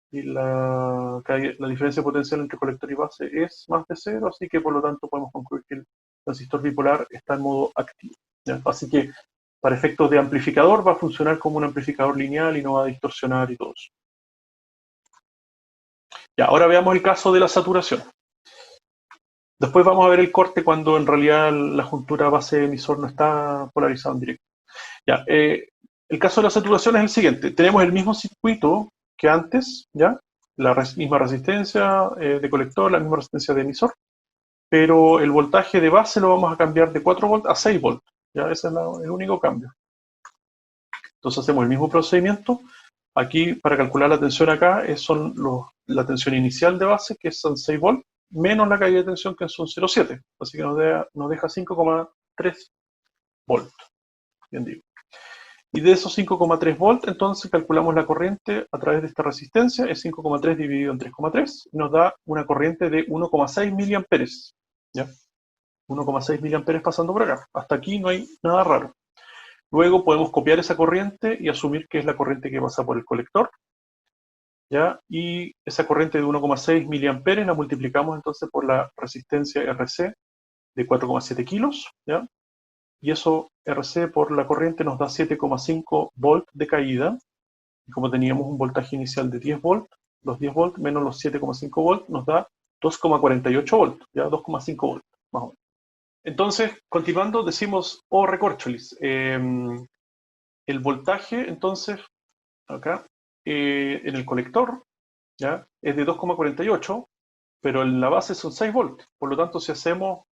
y la diferencia potencial entre colector y base es más de 0, así que por lo tanto podemos concluir que el transistor bipolar está en modo activo, ¿ya? Así que para efectos de amplificador va a funcionar como un amplificador lineal y no va a distorsionar y todo eso. Ya, ahora veamos el caso de la saturación. Después vamos a ver el corte cuando en realidad la juntura base emisor no está polarizada en directo. Ya, el caso de la saturación es el siguiente. Tenemos el mismo circuito que antes, ¿ya? La misma resistencia de colector, la misma resistencia de emisor, pero el voltaje de base lo vamos a cambiar de 4 volts a 6 volts. ¿Ya? Ese es el único cambio. Entonces hacemos el mismo procedimiento. Aquí, para calcular la tensión acá, son la tensión inicial de base, que son 6 volts, menos la caída de tensión, que son 0,7. Así que nos deja 5,3 volts. Bien digo. Y de esos 5,3 volts, entonces calculamos la corriente a través de esta resistencia, es 5,3 dividido en 3,3, y nos da una corriente de 1,6 miliamperes. ¿Ya? 1,6 miliamperes pasando por acá. Hasta aquí no hay nada raro. Luego podemos copiar esa corriente y asumir que es la corriente que pasa por el colector. ¿Ya? Y esa corriente de 1,6 miliamperes la multiplicamos entonces por la resistencia RC de 4,7 kilos. ¿Ya? Y eso RC por la corriente nos da 7,5 volt de caída. Y como teníamos un voltaje inicial de 10 volt, los 10 volt menos los 7,5 volt nos da 2,48 volt, ya 2,5 volt, más o menos. Entonces, continuando, decimos, recorcholis, el voltaje, entonces, acá, en el colector, ya, es de 2,48, pero en la base son 6 volt. Por lo tanto, si hacemos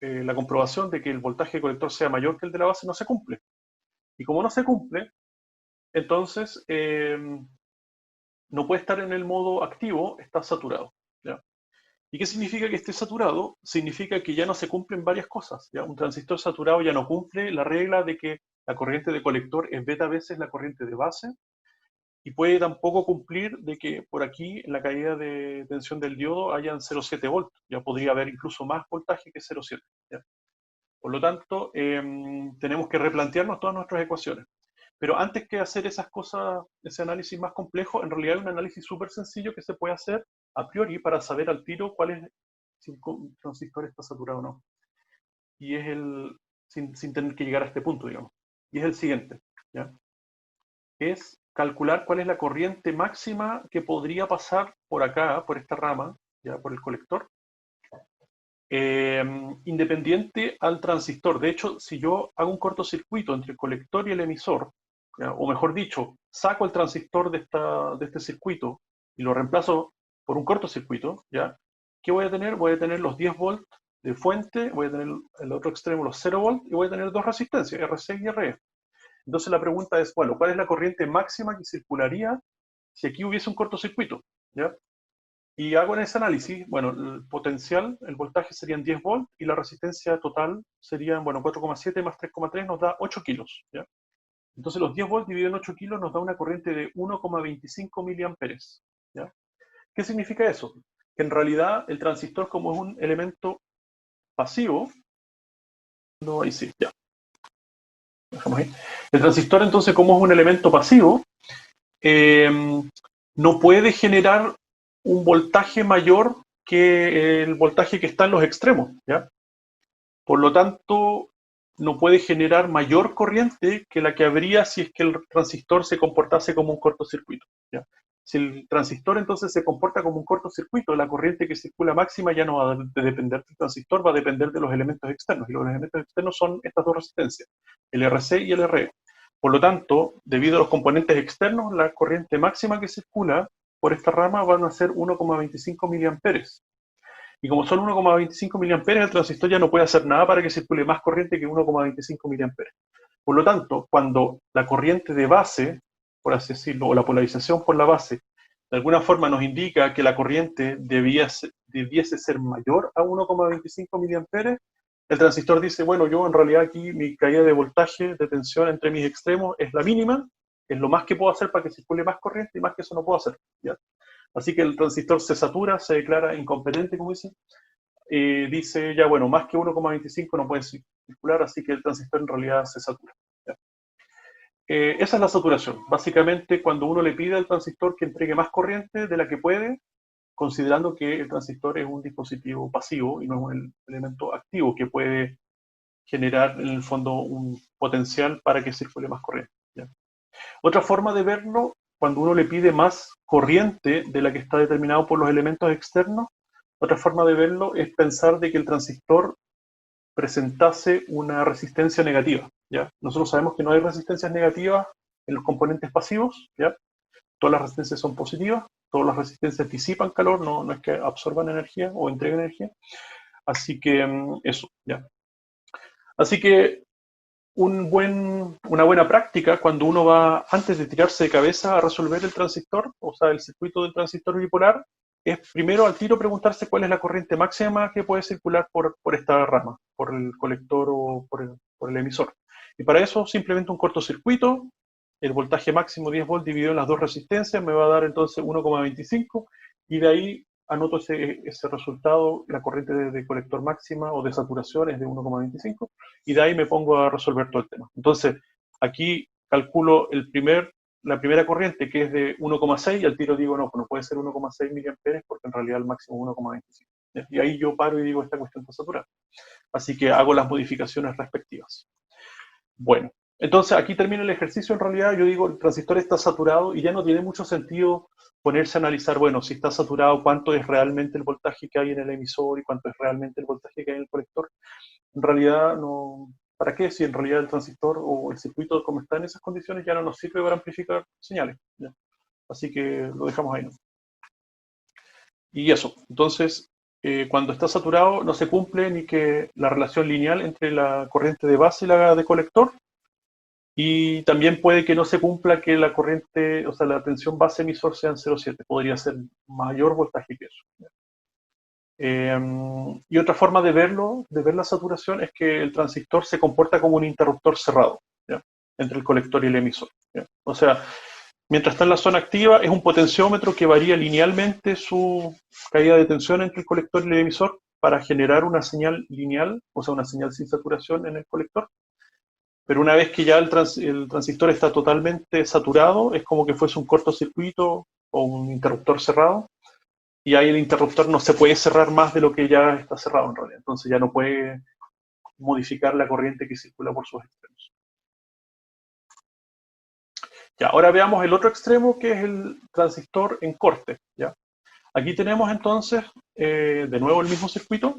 la comprobación de que el voltaje del colector sea mayor que el de la base, no se cumple. Y como no se cumple, entonces no puede estar en el modo activo, está saturado. ¿Ya? ¿Y qué significa que esté saturado? Significa que ya no se cumplen varias cosas. ¿Ya? Un transistor saturado ya no cumple la regla de que la corriente de colector es beta veces la corriente de base, y puede tampoco cumplir de que por aquí en la caída de tensión del diodo hayan 0,7 volts. Ya podría haber incluso más voltaje que 0,7. ¿Ya? Por lo tanto, tenemos que replantearnos todas nuestras ecuaciones. Pero antes que hacer esas cosas, ese análisis más complejo, en realidad hay un análisis súper sencillo que se puede hacer a priori para saber al tiro cuál es, si un transistor está saturado o no. Y es sin tener que llegar a este punto, digamos. Y es el siguiente, ¿ya? Es calcular cuál es la corriente máxima que podría pasar por acá, por esta rama, ya por el colector, independiente al transistor. De hecho, si yo hago un cortocircuito entre el colector y el emisor, ¿ya? O mejor dicho, saco el transistor de este circuito y lo reemplazo por un cortocircuito, ¿ya? ¿Qué voy a tener? Voy a tener los 10 volts de fuente, voy a tener en el otro extremo los 0 volts y voy a tener dos resistencias, RC y RE. Entonces la pregunta es, bueno, ¿cuál es la corriente máxima que circularía si aquí hubiese un cortocircuito? ¿Ya? Y hago en ese análisis, bueno, el potencial, el voltaje serían 10 volts y la resistencia total serían, bueno, 4,7 más 3,3 nos da 8 kilos. ¿Ya? Entonces los 10 volts dividido en 8 kilos nos da una corriente de 1,25 miliamperes. ¿Ya? ¿Qué significa eso? Que en realidad el transistor, como es un elemento pasivo, no, ahí sí, ya. Dejamos ahí. El transistor, entonces, como es un elemento pasivo, no puede generar un voltaje mayor que el voltaje que está en los extremos, ¿ya? Por lo tanto, no puede generar mayor corriente que la que habría si es que el transistor se comportase como un cortocircuito, ¿ya? Si el transistor entonces se comporta como un cortocircuito, la corriente que circula máxima ya no va a depender del transistor, va a depender de los elementos externos. Y los elementos externos son estas dos resistencias, el RC y el RE. Por lo tanto, debido a los componentes externos, la corriente máxima que circula por esta rama van a ser 1,25 miliamperes. Y como son 1,25 miliamperes, el transistor ya no puede hacer nada para que circule más corriente que 1,25 miliamperes. Por lo tanto, cuando la corriente de base, por así decirlo, o la polarización por la base, de alguna forma nos indica que la corriente debiese ser mayor a 1,25 miliamperes, el transistor dice, bueno, yo en realidad aquí mi caída de voltaje, de tensión entre mis extremos es la mínima, es lo más que puedo hacer para que circule más corriente y más que eso no puedo hacer. ¿Ya? Así que el transistor se satura, se declara incompetente, como dice ya, bueno, más que 1,25 no puede circular, así que el transistor en realidad se satura. ¿Ya? Esa es la saturación. Básicamente, cuando uno le pide al transistor que entregue más corriente de la que puede, considerando que el transistor es un dispositivo pasivo y no es un elemento activo que puede generar en el fondo un potencial para que circule más corriente. ¿Ya? Otra forma de verlo, cuando uno le pide más corriente de la que está determinado por los elementos externos, otra forma de verlo es pensar de que el transistor presentase una resistencia negativa. ¿Ya? Nosotros sabemos que no hay resistencias negativas en los componentes pasivos, ¿ya? Todas las resistencias son positivas, todas las resistencias disipan calor, no es que absorban energía o entreguen energía. Así que eso, ¿ya? Así que una buena práctica cuando uno va, antes de tirarse de cabeza a resolver el transistor, o sea, el circuito del transistor bipolar, es primero al tiro preguntarse cuál es la corriente máxima que puede circular por esta rama, por el colector o por el emisor. Y para eso simplemente un cortocircuito, el voltaje máximo 10 volts dividido en las dos resistencias me va a dar entonces 1,25 y de ahí anoto ese resultado, la corriente de colector máxima o de saturación es de 1,25 y de ahí me pongo a resolver todo el tema. Entonces, aquí calculo la primera corriente que es de 1,6 y al tiro digo, no, pues no puede ser 1,6 miliamperes porque en realidad el máximo es 1,25. Y ahí yo paro y digo, esta cuestión está saturada. Así que hago las modificaciones respectivas. Bueno, entonces aquí termina el ejercicio. En realidad yo digo, el transistor está saturado y ya no tiene mucho sentido ponerse a analizar, bueno, si está saturado, cuánto es realmente el voltaje que hay en el emisor y cuánto es realmente el voltaje que hay en el colector. En realidad, no, ¿para qué? Si en realidad el transistor o el circuito como está en esas condiciones ya no nos sirve para amplificar señales. ¿Ya? Así que lo dejamos ahí, ¿no? Y eso, entonces, cuando está saturado no se cumple ni que la relación lineal entre la corriente de base y la de colector, y también puede que no se cumpla que la corriente, o sea, la tensión base emisor sea en 0,7, podría ser mayor voltaje que eso. Y otra forma de verlo, de ver la saturación, es que el transistor se comporta como un interruptor cerrado, ¿ya? Entre el colector y el emisor, ¿ya? O sea, mientras está en la zona activa, es un potenciómetro que varía linealmente su caída de tensión entre el colector y el emisor para generar una señal lineal, o sea, una señal sin saturación en el colector. Pero una vez que ya el transistor está totalmente saturado, es como que fuese un cortocircuito o un interruptor cerrado, y ahí el interruptor no se puede cerrar más de lo que ya está cerrado en realidad. Entonces ya no puede modificar la corriente que circula por sus extremos. Ya, ahora veamos el otro extremo, que es el transistor en corte. ¿Ya? Aquí tenemos entonces, de nuevo el mismo circuito.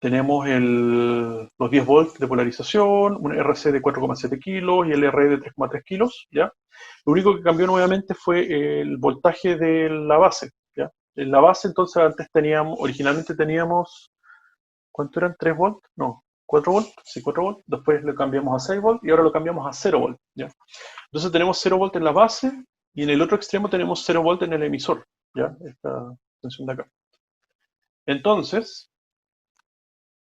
Tenemos los 10 volts de polarización, un RC de 4,7 kilos y el RE de 3,3 kilos. ¿Ya? Lo único que cambió nuevamente fue el voltaje de la base. ¿Ya? En la base entonces originalmente teníamos, ¿cuánto eran? ¿3 volts? No, 4 volts, sí, 4 volts. Después lo cambiamos a 6 volts y ahora lo cambiamos a 0 volts. ¿Ya? Entonces tenemos 0 volts en la base y en el otro extremo tenemos 0 volts en el emisor. ¿Ya? Esta tensión de acá. Entonces,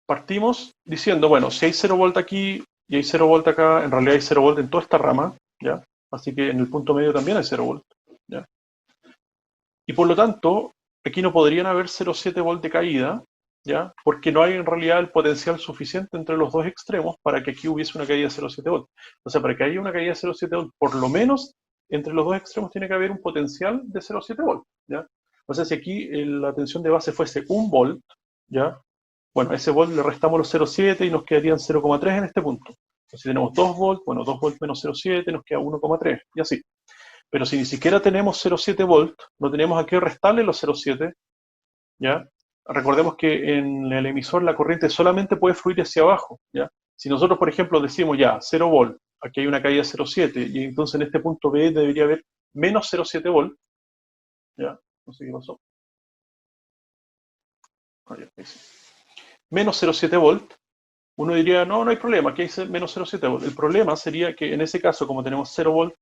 partimos diciendo, bueno, si hay 0 volt aquí y hay 0 volt acá, en realidad hay 0 volt en toda esta rama, ¿ya? Así que en el punto medio también hay 0 volt, ¿ya? Y por lo tanto, aquí no podrían haber 0,7 volt de caída, ¿ya? Porque no hay en realidad el potencial suficiente entre los dos extremos para que aquí hubiese una caída de 0,7 volt. O sea, para que haya una caída de 0,7 volt, por lo menos entre los dos extremos tiene que haber un potencial de 0,7 volt, ¿ya? O sea, si aquí la tensión de base fuese 1 volt, ¿ya? Bueno, a ese volt le restamos los 0,7 y nos quedarían 0,3 en este punto. Entonces, si tenemos 2 volts, bueno, 2 volts menos 0,7 nos queda 1,3 y así. Pero si ni siquiera tenemos 0,7 volt, no tenemos a qué restarle los 0,7, ¿ya? Recordemos que en el emisor la corriente solamente puede fluir hacia abajo, ¿ya? Si nosotros, por ejemplo, decimos ya 0 volt, aquí hay una caída de 0,7 y entonces en este punto B debería haber menos 0,7 volt, ¿ya? No sé qué pasó. Ah, ya, ahí sí. Menos 0,7 volt, uno diría, no, no hay problema, aquí hay menos 0,7 volt. El problema sería que en ese caso, como tenemos 0 volt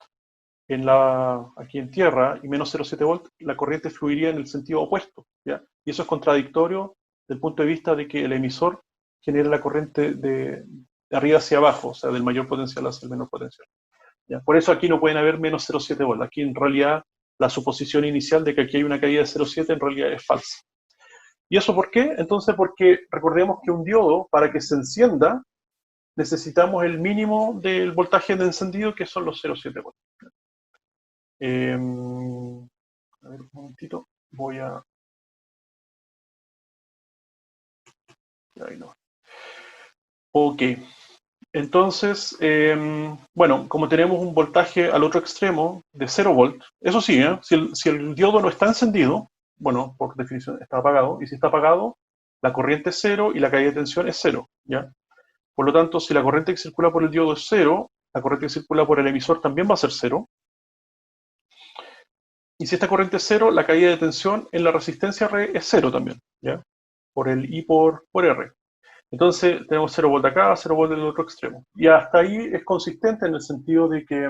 aquí en tierra y menos 0,7 volt, la corriente fluiría en el sentido opuesto, ¿ya? Y eso es contradictorio desde el punto de vista de que el emisor genera la corriente de arriba hacia abajo, o sea, del mayor potencial hacia el menor potencial, ¿ya? Por eso aquí no pueden haber menos 0,7 volt. Aquí en realidad la suposición inicial de que aquí hay una caída de 0,7 en realidad es falsa. ¿Y eso por qué? Entonces, porque recordemos que un diodo, para que se encienda, necesitamos el mínimo del voltaje de encendido, que son los 0,7 volts. A ver, un momentito, voy a... Ahí no. Ok, entonces, bueno, como tenemos un voltaje al otro extremo de 0 volt, eso sí, si el diodo no está encendido, bueno, por definición está apagado, y si está apagado, la corriente es cero y la caída de tensión es cero, ¿ya? Por lo tanto, si la corriente que circula por el diodo es cero, la corriente que circula por el emisor también va a ser cero. Y si esta corriente es cero, la caída de tensión en la resistencia R es cero también, ¿ya? Por el I por R. Entonces tenemos 0 volt acá, 0 volt en el otro extremo. Y hasta ahí es consistente en el sentido de que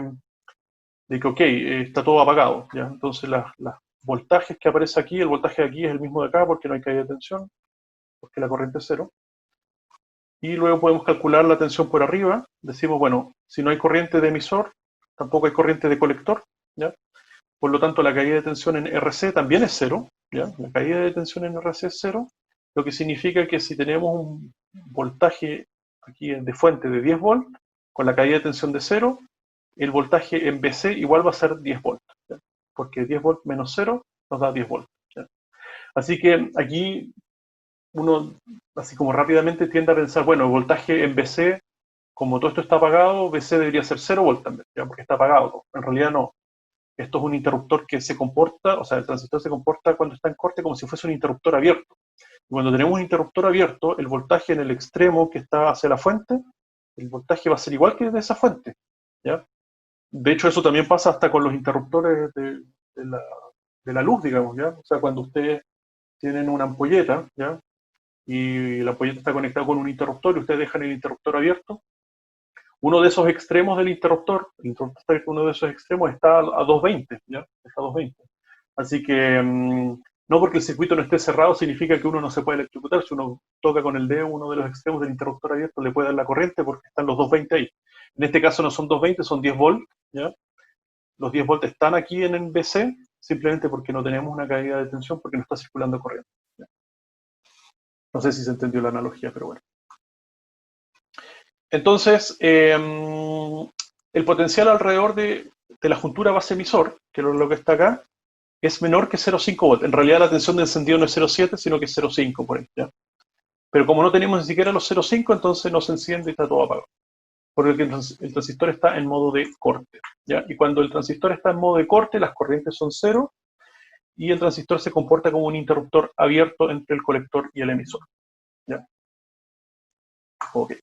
ok, está todo apagado, ¿ya? Entonces los voltajes que aparece aquí, el voltaje de aquí es el mismo de acá porque no hay caída de tensión, porque la corriente es cero. y luego podemos calcular la tensión por arriba. Decimos, bueno, si no hay corriente de emisor, tampoco hay corriente de colector, ¿ya? Por lo tanto, la caída de tensión en RC también es cero, ¿ya? La caída de tensión en RC es cero, lo que significa que si tenemos un voltaje aquí de fuente de 10 volts, con la caída de tensión de cero, el voltaje en BC igual va a ser 10 volts, ¿ya? Porque 10 volts menos cero nos da 10 volts, ¿ya? Así que aquí uno, así como rápidamente, tiende a pensar, bueno, el voltaje en BC, como todo esto está apagado, BC debería ser 0 volts también, ¿ya? Porque está apagado. En realidad no. Esto es un interruptor que se comporta, o sea, el transistor se comporta cuando está en corte como si fuese un interruptor abierto. Y cuando tenemos un interruptor abierto, el voltaje en el extremo que está hacia la fuente, el voltaje va a ser igual que de esa fuente, ¿ya? De hecho, eso también pasa hasta con los interruptores de la luz, digamos, ¿ya? O sea, cuando ustedes tienen una ampolleta, ¿ya? Y la ampolleta está conectada con un interruptor y ustedes dejan el interruptor abierto, uno de esos extremos del interruptor, uno de esos extremos está a 220, ¿ya? Está a 220. Así que no porque el circuito no esté cerrado significa que uno no se puede electrocutar. Si uno toca con el dedo uno de los extremos del interruptor abierto, le puede dar la corriente porque están los 220 ahí. En este caso no son 220, son 10 volts, ¿ya? Los 10 volts están aquí en el BC, simplemente porque no tenemos una caída de tensión, porque no está circulando corriente, ¿ya? No sé si se entendió la analogía, pero bueno. Entonces, el potencial alrededor de la juntura base emisor, que es lo que está acá, es menor que 0,5 volts. En realidad la tensión de encendido no es 0,7, sino que es 0,5 por ahí, ¿ya? Pero como no tenemos ni siquiera los 0,5, entonces no se enciende y está todo apagado. Porque el transistor está en modo de corte, ¿ya? Y cuando el transistor está en modo de corte, las corrientes son cero y el transistor se comporta como un interruptor abierto entre el colector y el emisor, ¿ya? Ok.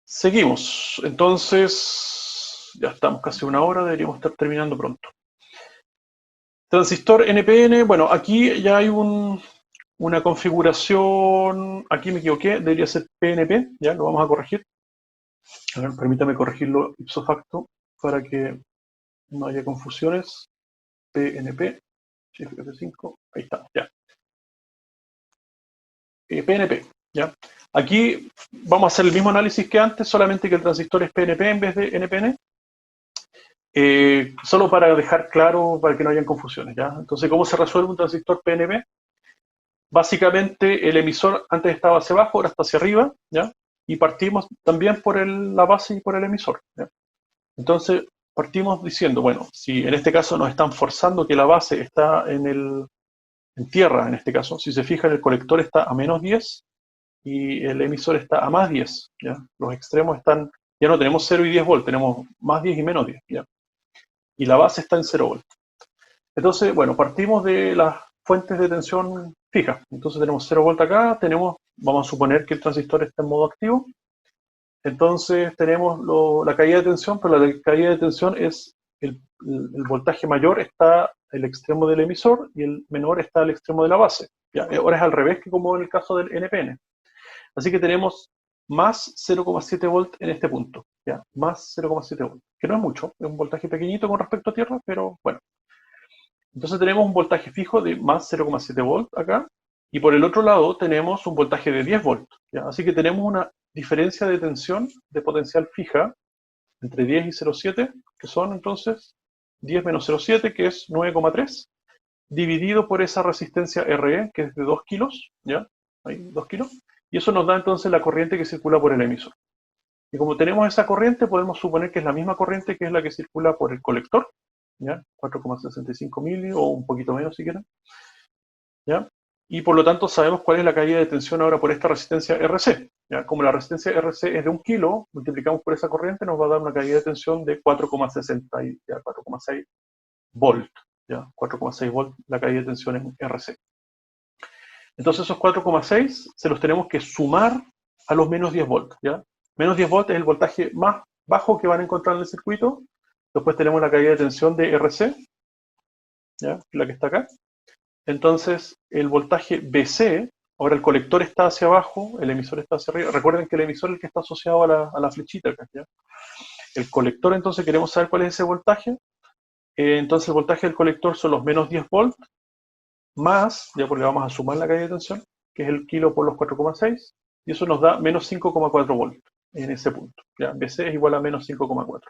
Seguimos. Entonces, ya estamos casi una hora, deberíamos estar terminando pronto. Transistor NPN, bueno, aquí ya hay una configuración, aquí me equivoqué, debería ser PNP, ya lo vamos a corregir. A ver, permítame corregirlo ipso facto para que no haya confusiones. PNP, Shift F5, ahí está, ya. PNP, ya. Aquí vamos a hacer el mismo análisis que antes, solamente que el transistor es PNP en vez de NPN. Solo para dejar claro, para que no hayan confusiones, ¿ya? Entonces, ¿cómo se resuelve un transistor PNP? Básicamente, el emisor antes estaba hacia abajo, ahora está hacia arriba, ¿ya? Y partimos también por la base y por el emisor, ¿ya? Entonces, partimos diciendo, bueno, si en este caso nos están forzando que la base está en tierra, en este caso, si se fijan, el colector está a menos 10 y el emisor está a más 10, ¿ya? Los extremos están, ya no tenemos 0 y 10 volts, tenemos más 10 y menos 10, ¿ya? Y la base está en 0 volts. Entonces, bueno, partimos de las fuentes de tensión fijas. Entonces tenemos 0 volts acá, vamos a suponer que el transistor está en modo activo. Entonces tenemos la caída de tensión, pero la caída de tensión es el voltaje mayor está el extremo del emisor y el menor está al extremo de la base. ¿Ya? Ahora es al revés que como en el caso del NPN. Así que tenemos más 0,7 volts en este punto. ¿Ya? Más 0,7 volts. Que no es mucho, es un voltaje pequeñito con respecto a tierra, pero bueno. Entonces tenemos un voltaje fijo de más 0,7 volts acá, y por el otro lado tenemos un voltaje de 10 volts. ¿Ya? Así que tenemos una diferencia de tensión de potencial fija entre 10 y 0,7, que son entonces 10 menos 0,7, que es 9,3, dividido por esa resistencia RE, que es de 2 kilos, ¿ya? Ahí, 2 kilos, y eso nos da entonces la corriente que circula por el emisor. Y como tenemos esa corriente, podemos suponer que es la misma corriente que es la que circula por el colector, ¿ya? 4,65 mili o un poquito menos si quieren, ¿ya? Y por lo tanto sabemos cuál es la caída de tensión ahora por esta resistencia RC, ¿ya? Como la resistencia RC es de 1 kilo, multiplicamos por esa corriente, nos va a dar una caída de tensión de 4,6 volt, ¿ya? 4,6 volt la caída de tensión en RC. Entonces esos 4,6 se los tenemos que sumar a los menos 10 volts, ¿ya? Menos 10 volts es el voltaje más bajo que van a encontrar en el circuito. Después tenemos la caída de tensión de RC, ¿ya? La que está acá. Entonces, el voltaje BC, ahora el colector está hacia abajo, el emisor está hacia arriba. Recuerden que el emisor es el que está asociado a la flechita acá, ¿ya? El colector, entonces, queremos saber cuál es ese voltaje. Entonces, el voltaje del colector son los menos 10 volts, más, ya porque vamos a sumar la caída de tensión, que es el kilo por los 4,6, y eso nos da menos 5,4 volts en ese punto. ¿Ya? BC es igual a menos 5,4.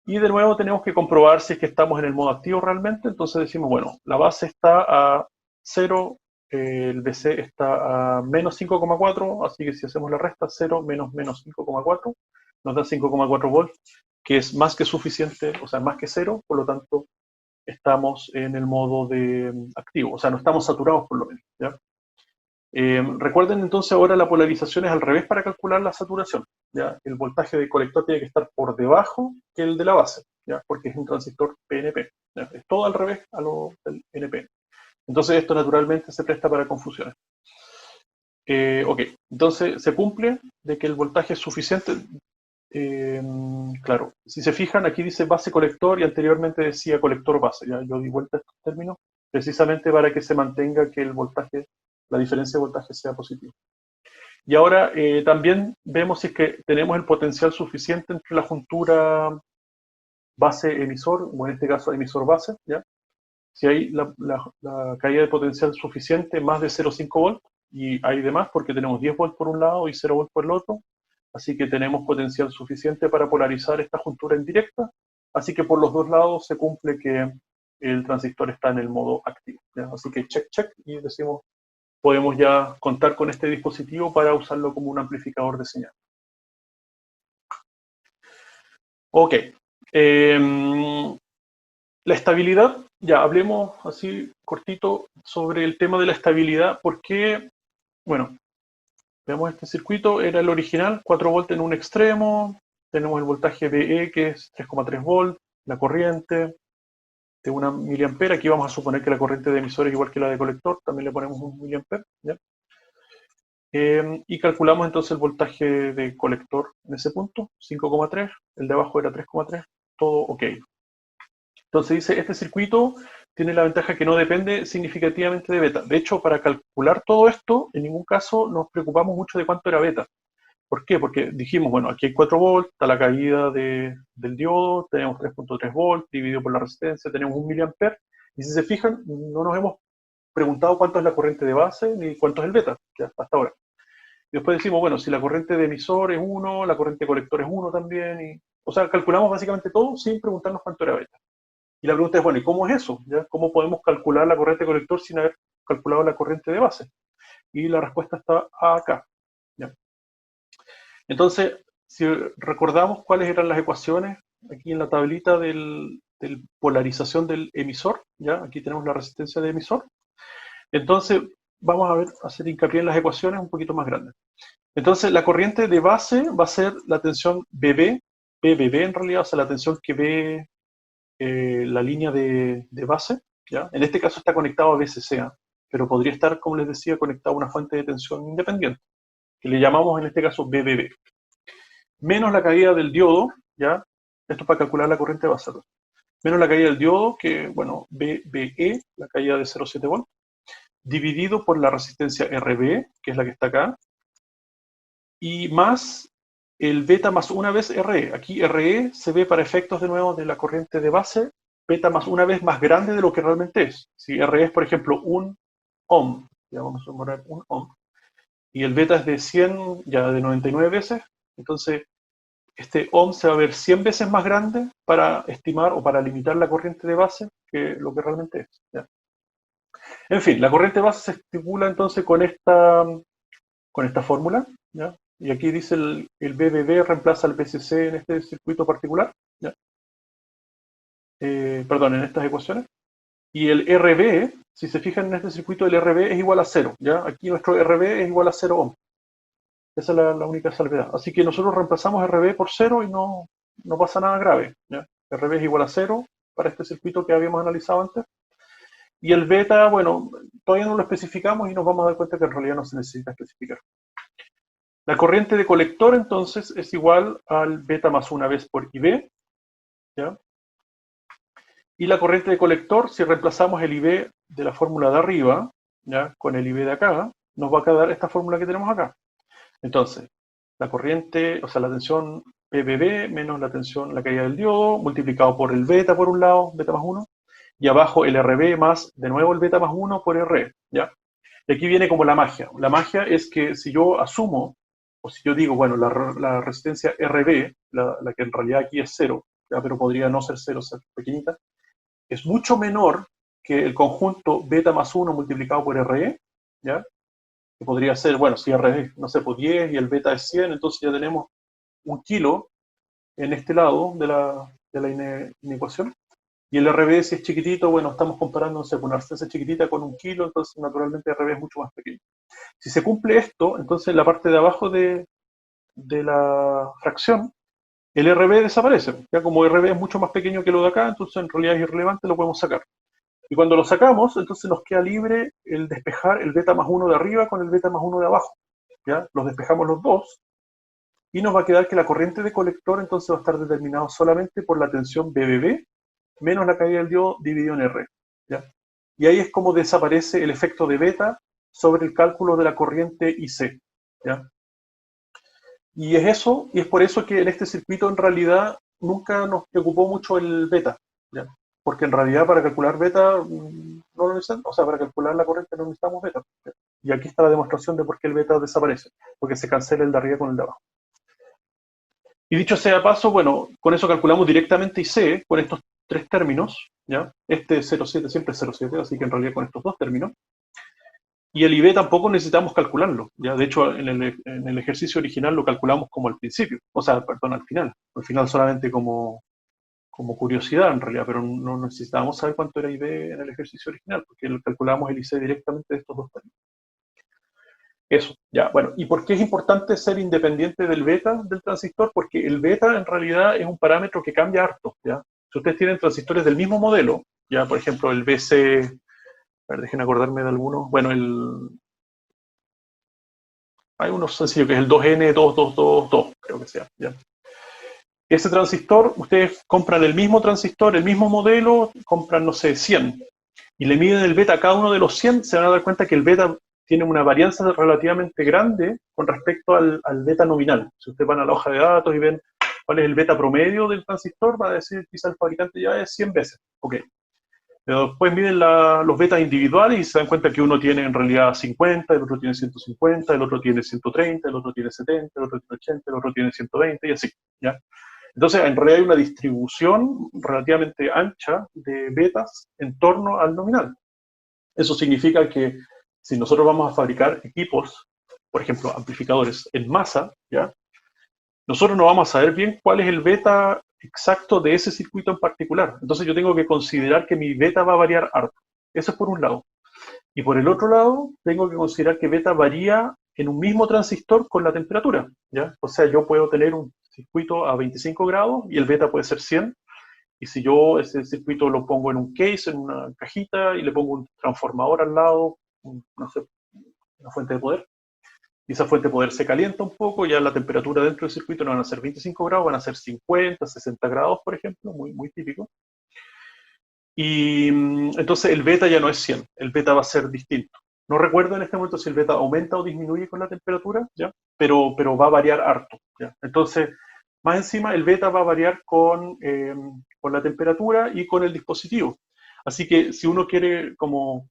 Y de nuevo tenemos que comprobar si es que estamos en el modo activo realmente, entonces decimos, bueno, la base está a 0, el BC está a menos 5,4, así que si hacemos la resta, 0 menos menos 5,4, nos da 5,4 volts, que es más que suficiente, o sea, más que 0, por lo tanto, estamos en el modo de activo, o sea, no estamos saturados por lo menos, ¿ya? Recuerden entonces ahora la polarización es al revés para calcular la saturación, ¿ya? El voltaje del colector tiene que estar por debajo que el de la base, ¿ya? Porque es un transistor PNP, ¿ya? Es todo al revés a lo del NPN. Entonces esto naturalmente se presta para confusiones. Ok, entonces se cumple de que el voltaje es suficiente. Claro, si se fijan, aquí dice base colector y anteriormente decía colector base. ¿Ya? Yo di vuelta a estos términos precisamente para que se mantenga que el voltaje, la diferencia de voltaje sea positiva. Y ahora también vemos si es que tenemos el potencial suficiente entre la juntura base-emisor, o en este caso emisor-base, ¿ya? Si hay la caída de potencial suficiente, más de 0,5 volts, y hay de más porque tenemos 10 volts por un lado y 0 volts por el otro, así que tenemos potencial suficiente para polarizar esta juntura en directa, así que por los dos lados se cumple que el transistor está en el modo activo, ¿ya? Así que check, check, y decimos, podemos ya contar con este dispositivo para usarlo como un amplificador de señal. Ok. La estabilidad, ya hablemos así cortito sobre el tema de la estabilidad, porque, bueno, veamos este circuito, era el original, 4 volts en un extremo, tenemos el voltaje VE que es 3,3 volts, la corriente de 1 miliampera, aquí vamos a suponer que la corriente de emisor es igual que la de colector, también le ponemos 1 miliampera, ¿ya? Y calculamos entonces el voltaje de colector en ese punto, 5,3, el de abajo era 3,3, todo ok. Entonces dice, este circuito tiene la ventaja que no depende significativamente de beta. De hecho, para calcular todo esto, en ningún caso nos preocupamos mucho de cuánto era beta. ¿Por qué? Porque dijimos, bueno, aquí hay 4 volts, está la caída del diodo, tenemos 3,3 volts dividido por la resistencia, tenemos 1 miliamper, y si se fijan, no nos hemos preguntado cuánto es la corriente de base ni cuánto es el beta, ya, hasta ahora. Y después decimos, bueno, si la corriente de emisor es 1, la corriente de colector es 1 también, o sea, calculamos básicamente todo sin preguntarnos cuánto era beta. Y la pregunta es, bueno, ¿y cómo es eso? ¿Ya? ¿Cómo podemos calcular la corriente de colector sin haber calculado la corriente de base? Y la respuesta está acá. ¿Ya? Entonces, si recordamos cuáles eran las ecuaciones, aquí en la tablita del polarización del emisor, ¿ya? Aquí tenemos la resistencia de emisor. Entonces, vamos a ver, hacer hincapié en las ecuaciones un poquito más grandes. Entonces, la corriente de base va a ser la tensión BB en realidad, o sea, la tensión que ve la línea de base, ¿ya? En este caso está conectado a VCC, pero podría estar, como les decía, conectado a una fuente de tensión independiente, que le llamamos en este caso BBB. Menos la caída del diodo, ¿ya? Esto es para calcular la corriente de base. Menos la caída del diodo, que, bueno, BBE, la caída de 0,7 volts, dividido por la resistencia RB, que es la que está acá, y más el beta más una vez RE. Aquí RE se ve para efectos de nuevo de la corriente de base, beta más una vez más grande de lo que realmente es. Si RE es, por ejemplo, 1 ohm, ya vamos a poner 1 ohm, y el beta es de 100, ya de 99 veces, entonces este ohm se va a ver 100 veces más grande para estimar o para limitar la corriente de base que lo que realmente es. ¿Ya? En fin, la corriente de base se estipula entonces con esta fórmula, ¿ya? Y aquí dice el BBB reemplaza al BCC en este circuito particular, ¿ya? Perdón, en estas ecuaciones. Y el RB, si se fijan en este circuito, el RB es igual a 0, ¿ya? Aquí nuestro RB es igual a 0 ohm. Esa es la única salvedad. Así que nosotros reemplazamos RB por 0 y no pasa nada grave, ¿ya? RB es igual a 0 para este circuito que habíamos analizado antes. Y el beta, bueno, todavía no lo especificamos y nos vamos a dar cuenta que en realidad no se necesita especificar. La corriente de colector, entonces, es igual al beta más una vez por IB, ¿ya? Y la corriente de colector, si reemplazamos el IB de la fórmula de arriba, ¿ya? Con el IB de acá, nos va a quedar esta fórmula que tenemos acá. Entonces, la corriente, o sea, la tensión PBB menos la tensión, la caída del diodo, multiplicado por el beta por un lado, beta más 1, y abajo el RB más, de nuevo el beta más 1 por RE, ¿ya? Y aquí viene como la magia. La magia es que si yo asumo, o si yo digo, bueno, la resistencia RB, la que en realidad aquí es cero, ¿ya? Pero podría no ser cero, ser pequeñita, es mucho menor que el conjunto beta más 1 multiplicado por RE, ¿ya? Que podría ser, bueno, si RE, no sé, pues 10 y el beta es 100, entonces ya tenemos un kilo en este lado de la inecuación. Y el RB, si es chiquitito, bueno, estamos comparando, no sé, una resistencia chiquitita con un kilo, entonces naturalmente el RB es mucho más pequeño. Si se cumple esto, entonces la parte de abajo de la fracción, el RB desaparece. Ya como RB es mucho más pequeño que lo de acá, entonces en realidad es irrelevante, lo podemos sacar. Y cuando lo sacamos, entonces nos queda libre el despejar el beta más 1 de arriba con el beta más 1 de abajo. ¿Ya? Los despejamos los dos y nos va a quedar que la corriente de colector entonces va a estar determinado solamente por la tensión BBB menos la caída del diodo dividido en R. ¿Ya? Y ahí es como desaparece el efecto de beta sobre el cálculo de la corriente IC. ¿Ya? Y es eso, y es por eso que en este circuito en realidad nunca nos preocupó mucho el beta. ¿Ya? Porque en realidad para calcular beta no lo necesitamos, o sea, para calcular la corriente no necesitamos beta. ¿Ya? Y aquí está la demostración de por qué el beta desaparece, porque se cancela el de arriba con el de abajo. Y dicho sea de paso, bueno, con eso calculamos directamente IC, con estos tres términos, ¿ya? Este 0,7 siempre es 0,7, así que en realidad con estos dos términos. Y el IB tampoco necesitamos calcularlo, ¿ya? De hecho, en el ejercicio original lo calculamos como al principio, o sea, perdón, al final. Al final solamente como curiosidad en realidad, pero no necesitábamos saber cuánto era IB en el ejercicio original, porque calculamos el IC directamente de estos dos términos. Eso, ya, bueno, ¿y por qué es importante ser independiente del beta del transistor? Porque el beta en realidad es un parámetro que cambia harto, ¿ya? Si ustedes tienen transistores del mismo modelo, ya, por ejemplo, el BC, a ver, dejen acordarme de algunos, bueno, hay uno sencillo que es el 2N2222, creo que sea, ¿ya? Ese transistor, ustedes compran el mismo transistor, el mismo modelo, compran, no sé, 100, y le miden el beta a cada uno de los 100, se van a dar cuenta que el beta tiene una varianza relativamente grande con respecto al beta nominal. Si ustedes van a la hoja de datos y ven cuál es el beta promedio del transistor, va a decir quizá el fabricante ya es 100 veces. Ok. Pero después miden los betas individuales y se dan cuenta que uno tiene en realidad 50, el otro tiene 150, el otro tiene 130, el otro tiene 70, el otro tiene 80, el otro tiene 120 y así, ¿ya? Entonces, en realidad hay una distribución relativamente ancha de betas en torno al nominal. Eso significa que si nosotros vamos a fabricar equipos, por ejemplo, amplificadores en masa, ¿ya? Nosotros no vamos a saber bien cuál es el beta exacto de ese circuito en particular. Entonces yo tengo que considerar que mi beta va a variar harto. Eso es por un lado. Y por el otro lado, tengo que considerar que beta varía en un mismo transistor con la temperatura, ¿ya? O sea, yo puedo tener un circuito a 25 grados y el beta puede ser 100. Y si yo ese circuito lo pongo en un case, en una cajita, y le pongo un transformador al lado, no sé, una fuente de poder, y esa fuente de poder se calienta un poco, ya la temperatura dentro del circuito no van a ser 25 grados, van a ser 50, 60 grados, por ejemplo, muy, muy típico. Y entonces el beta ya no es 100, el beta va a ser distinto. No recuerdo en este momento si el beta aumenta o disminuye con la temperatura, ¿ya? Pero va a variar harto, ¿ya? Entonces, más encima, el beta va a variar con la temperatura y con el dispositivo. Así que si uno quiere como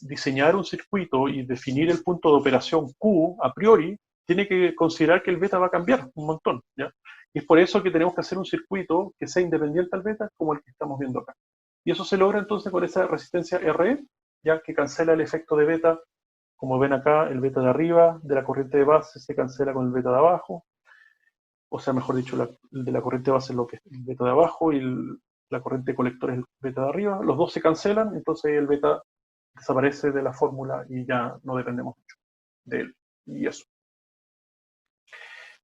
diseñar un circuito y definir el punto de operación Q a priori, tiene que considerar que el beta va a cambiar un montón, ¿ya? Y es por eso que tenemos que hacer un circuito que sea independiente al beta, como el que estamos viendo acá. Y eso se logra entonces con esa resistencia RE, ya que cancela el efecto de beta. Como ven acá, el beta de arriba de la corriente de base se cancela con el beta de abajo. O sea, mejor dicho, el de la corriente base es lo que es el beta de abajo y la corriente colector es el beta de arriba. Los dos se cancelan, entonces el beta desaparece de la fórmula y ya no dependemos mucho de él. Y eso.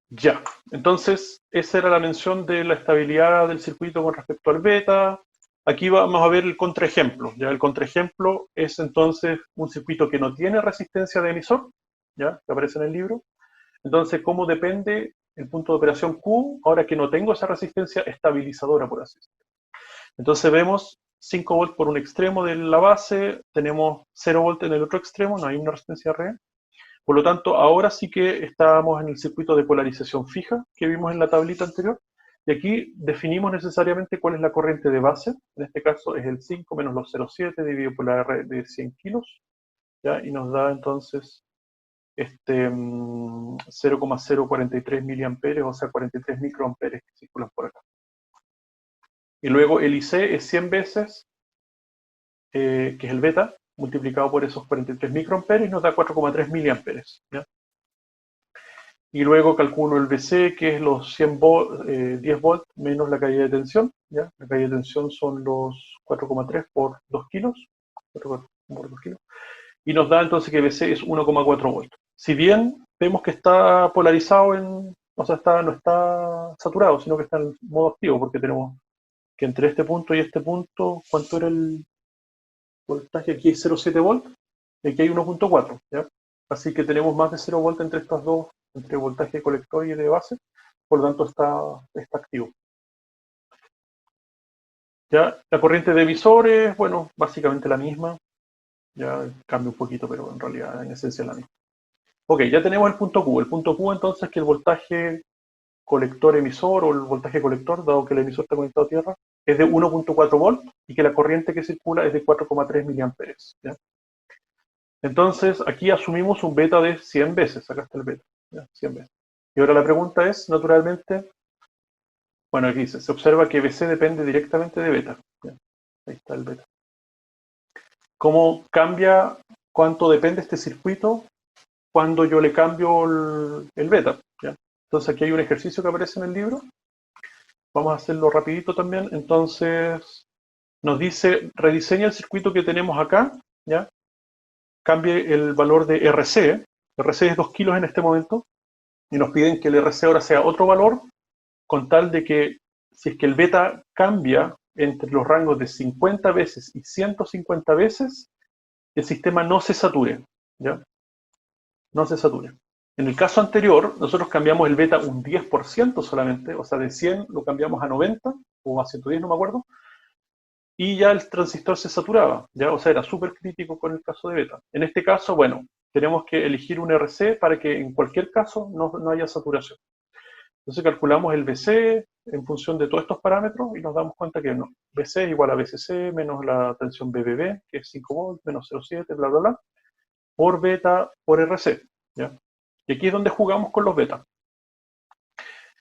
Ya, entonces esa era la mención de la estabilidad del circuito con respecto al beta. Aquí vamos a ver el contraejemplo. ¿Ya? El contraejemplo es entonces un circuito que no tiene resistencia de emisor, ¿ya? Que aparece en el libro. Entonces, ¿cómo depende el punto de operación Q ahora que no tengo esa resistencia estabilizadora, por así decirlo? Entonces vemos 5 volts por un extremo de la base, tenemos 0 volts en el otro extremo, no hay una resistencia real. Por lo tanto, ahora sí que estamos en el circuito de polarización fija que vimos en la tablita anterior. Y aquí definimos necesariamente cuál es la corriente de base. En este caso es el 5 menos los 0,7 dividido por la R de 100 kilos. ¿ya? Y nos da entonces 0,043 miliamperes, o sea, 43 microamperes que circulan por acá. Y luego el IC es 100 veces, que es el beta, multiplicado por esos 43 microamperes, y nos da 4,3 miliamperes, ¿ya? Y luego calculo el BC, que es los 10 volts menos la caída de tensión, ¿ya? La caída de tensión son los 4,3 por 2 kilos, 4 por 2 kilos, y nos da entonces que BC es 1,4 volts. Si bien vemos que está polarizado o sea, no está saturado, sino que está en modo activo, porque tenemos que entre este punto y este punto, ¿cuánto era el voltaje? Aquí hay 0,7 volts, y aquí hay 1,4, ¿ya? Así que tenemos más de 0 volts entre estas dos, entre voltaje de colector y de base, por lo tanto está activo. Ya, la corriente de emisores, bueno, básicamente la misma, ya cambia un poquito, pero en realidad en esencia es la misma. Ok, ya tenemos el punto Q. El punto Q entonces es que el voltaje colector-emisor o el voltaje colector, dado que el emisor está conectado a tierra, es de 1,4 volts y que la corriente que circula es de 4,3 miliamperes. ¿Ya? Entonces aquí asumimos un beta de 100 veces, acá está el beta, ¿ya? 100 veces. Y ahora la pregunta es, naturalmente, bueno, aquí dice, se observa que BC depende directamente de beta. ¿Ya? Ahí está el beta. ¿Cómo cambia, cuánto depende este circuito cuando yo le cambio el beta? ¿Ya? Entonces aquí hay un ejercicio que aparece en el libro. Vamos a hacerlo rapidito también. Entonces nos dice, rediseña el circuito que tenemos acá, ¿ya? Cambie el valor de RC. RC es 2 kilos en este momento. Y nos piden que el RC ahora sea otro valor, con tal de que si es que el beta cambia entre los rangos de 50 veces y 150 veces, el sistema no se sature, ¿ya? No se sature. En el caso anterior, nosotros cambiamos el beta un 10% solamente, o sea, de 100 lo cambiamos a 90 o a 110, no me acuerdo, y ya el transistor se saturaba, ¿ya? O sea, era súper crítico con el caso de beta. En este caso, bueno, tenemos que elegir un RC para que en cualquier caso no haya saturación. Entonces calculamos el BC en función de todos estos parámetros y nos damos cuenta que no. BC es igual a BCC menos la tensión BBB, que es 5 volts, menos 0,7, bla, bla, bla, por beta por RC, ¿ya? Y aquí es donde jugamos con los betas.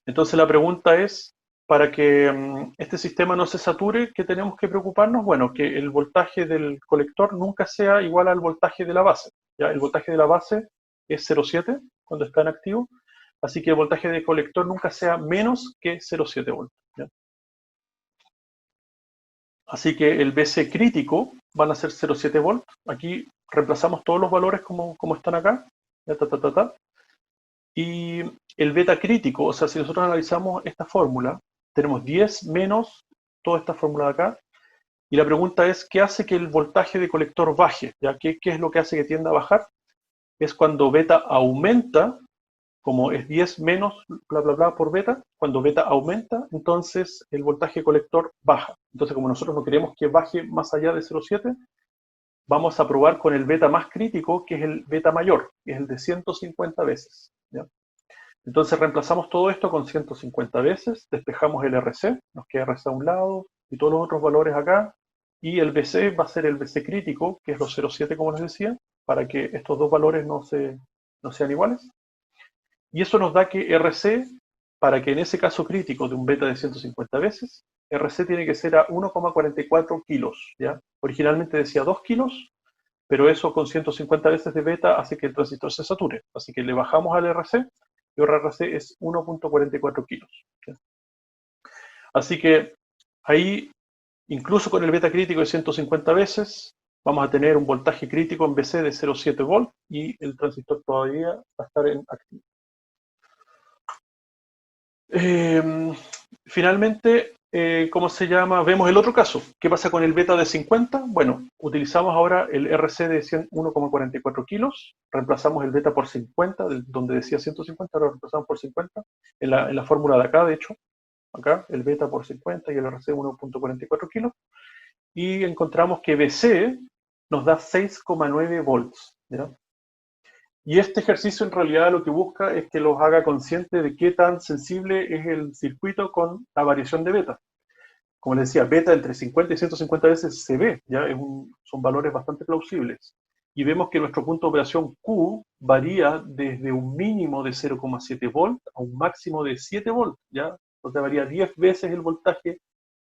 Entonces la pregunta es, para que este sistema no se sature, ¿qué tenemos que preocuparnos? Bueno, que el voltaje del colector nunca sea igual al voltaje de la base, ¿ya? El voltaje de la base es 0,7 cuando está en activo, así que el voltaje del colector nunca sea menos que 0,7 volts, ¿ya? Así que el BC crítico van a ser 0,7 volts. Aquí reemplazamos todos los valores como están acá, ya, y el beta crítico, o sea, si nosotros analizamos esta fórmula, tenemos 10 menos toda esta fórmula de acá, y la pregunta es, ¿qué hace que el voltaje de colector baje? ¿Ya? ¿Qué es lo que hace que tienda a bajar? Es cuando beta aumenta, como es 10 menos bla bla bla por beta, cuando beta aumenta, entonces el voltaje colector baja. Entonces, como nosotros no queremos que baje más allá de 0,7, vamos a probar con el beta más crítico, que es el beta mayor, que es el de 150 veces, ¿ya? Entonces reemplazamos todo esto con 150 veces, despejamos el RC, nos queda RC a un lado y todos los otros valores acá, y el BC va a ser el BC crítico, que es los 0,7 como les decía, para que estos dos valores no sean iguales. Y eso nos da que RC, para que en ese caso crítico de un beta de 150 veces, RC tiene que ser a 1,44 kilos, ¿ya? Originalmente decía 2 kilos, pero eso con 150 veces de beta hace que el transistor se sature. Así que le bajamos al RC y ahora RC es 1,44 kilos, ¿ya? Así que ahí, incluso con el beta crítico de 150 veces, vamos a tener un voltaje crítico en BC de 0,7 volt y el transistor todavía va a estar en activo. Finalmente, ¿cómo se llama? Vemos el otro caso. ¿Qué pasa con el beta de 50? Bueno, utilizamos ahora el RC de 1,44 kilos, reemplazamos el beta por 50, donde decía 150, ahora lo reemplazamos por 50, en la fórmula de acá, de hecho, acá, el beta por 50 y el RC 1,44 kilos, y encontramos que BC nos da 6,9 volts, ¿ya? Y este ejercicio en realidad lo que busca es que los haga conscientes de qué tan sensible es el circuito con la variación de beta. Como les decía, beta entre 50 y 150 veces se ve, ¿ya? Son valores bastante plausibles. y vemos que nuestro punto de operación Q varía desde un mínimo de 0,7 volt a un máximo de 7 volt, ¿ya? O sea, varía 10 veces el voltaje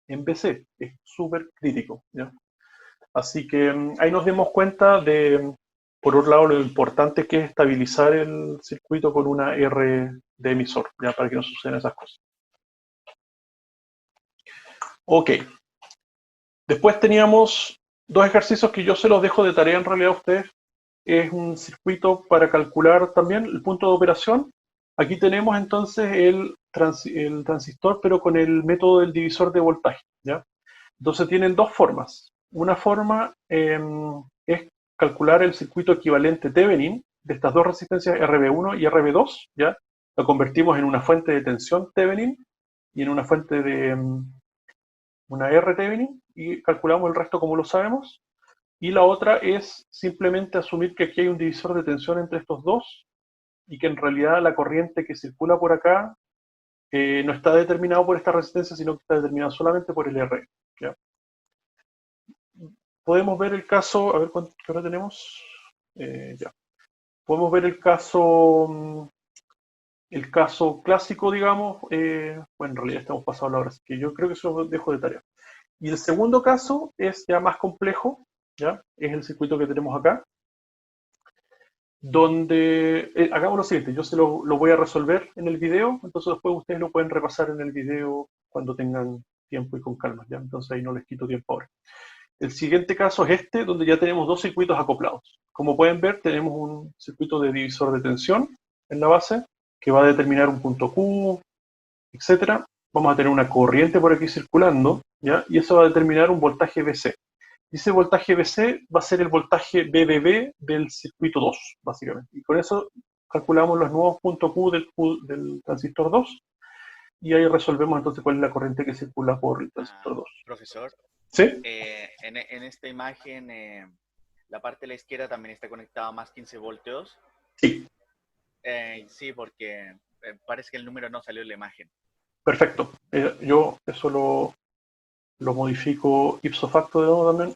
en BC. Es súper crítico, ¿ya? Así que ahí nos dimos cuenta de, por otro lado, lo importante que es estabilizar el circuito con una R de emisor, ya para que no sucedan esas cosas. Ok. Después teníamos dos ejercicios que yo se los dejo de tarea en realidad a ustedes. Es un circuito para calcular también el punto de operación. Aquí tenemos entonces el transistor, pero con el método del divisor de voltaje, ¿ya? Entonces tienen dos formas. Una forma es calcular el circuito equivalente Thevenin de estas dos resistencias RB1 y RB2, ¿ya? Lo convertimos en una fuente de tensión Thevenin y en una fuente de una R Thevenin y calculamos el resto como lo sabemos. Y la otra es simplemente asumir que aquí hay un divisor de tensión entre estos dos y que en realidad la corriente que circula por acá no está determinado por esta resistencia, sino que está determinado solamente por el R, ¿ya? Podemos ver el caso, a ver qué hora tenemos. Ya. Podemos ver el caso clásico, digamos. Bueno, en realidad estamos pasando la hora, así que yo creo que eso lo dejo de tarea. Y el segundo caso es ya más complejo, ¿ya? Es el circuito que tenemos acá, donde hagamos lo siguiente, yo lo voy a resolver en el video, entonces después ustedes lo pueden repasar en el video cuando tengan tiempo y con calma, ¿ya? Entonces ahí no les quito tiempo ahora. El siguiente caso es este, donde ya tenemos dos circuitos acoplados. Como pueden ver, tenemos un circuito de divisor de tensión en la base, que va a determinar un punto Q, etcétera. Vamos a tener una corriente por aquí circulando, ¿ya? Y eso va a determinar un voltaje BC. Y ese voltaje BC va a ser el voltaje BBB del circuito 2, básicamente. Y con eso calculamos los nuevos puntos Q del transistor 2, y ahí resolvemos entonces cuál es la corriente que circula por el transistor 2. Profesor, ¿Sí? en esta imagen, la parte de la izquierda también está conectada a más 15 voltios. Sí. Sí, porque parece que el número no salió en la imagen. Perfecto. Yo eso lo modifico ipso facto de nuevo también.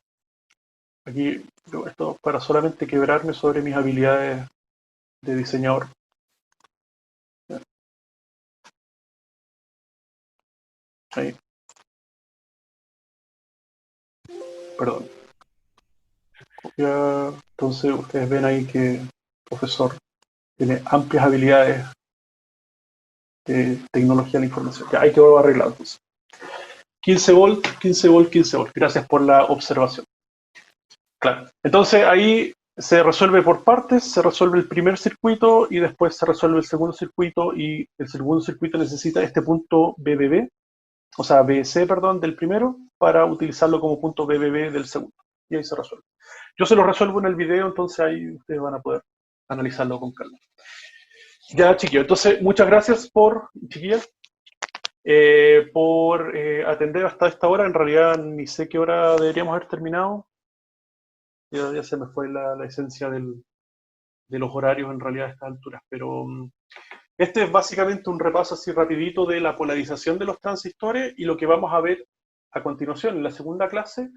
Aquí, esto para solamente quebrarme sobre mis habilidades de diseñador. Ahí. Perdón. Ya, entonces ustedes ven ahí que el profesor tiene amplias habilidades de tecnología de la información. Ya, ahí quedó arreglado entonces. 15 volt, 15 volt, 15 volt. Gracias por la observación. Claro. Entonces ahí se resuelve por partes, se resuelve el primer circuito y después se resuelve el segundo circuito, y el segundo circuito necesita este punto BBB, o sea, BC, perdón, del primero, para utilizarlo como punto BBB del segundo. Y ahí se resuelve. Yo se lo resuelvo en el video, entonces ahí ustedes van a poder analizarlo con calma. Ya, chiquillos, entonces muchas gracias chiquillas, por atender hasta esta hora. En realidad ni sé qué hora deberíamos haber terminado. Ya se me fue la esencia de los horarios en realidad a estas alturas, pero este es básicamente un repaso así rapidito de la polarización de los transistores, y lo que vamos a ver a continuación en la segunda clase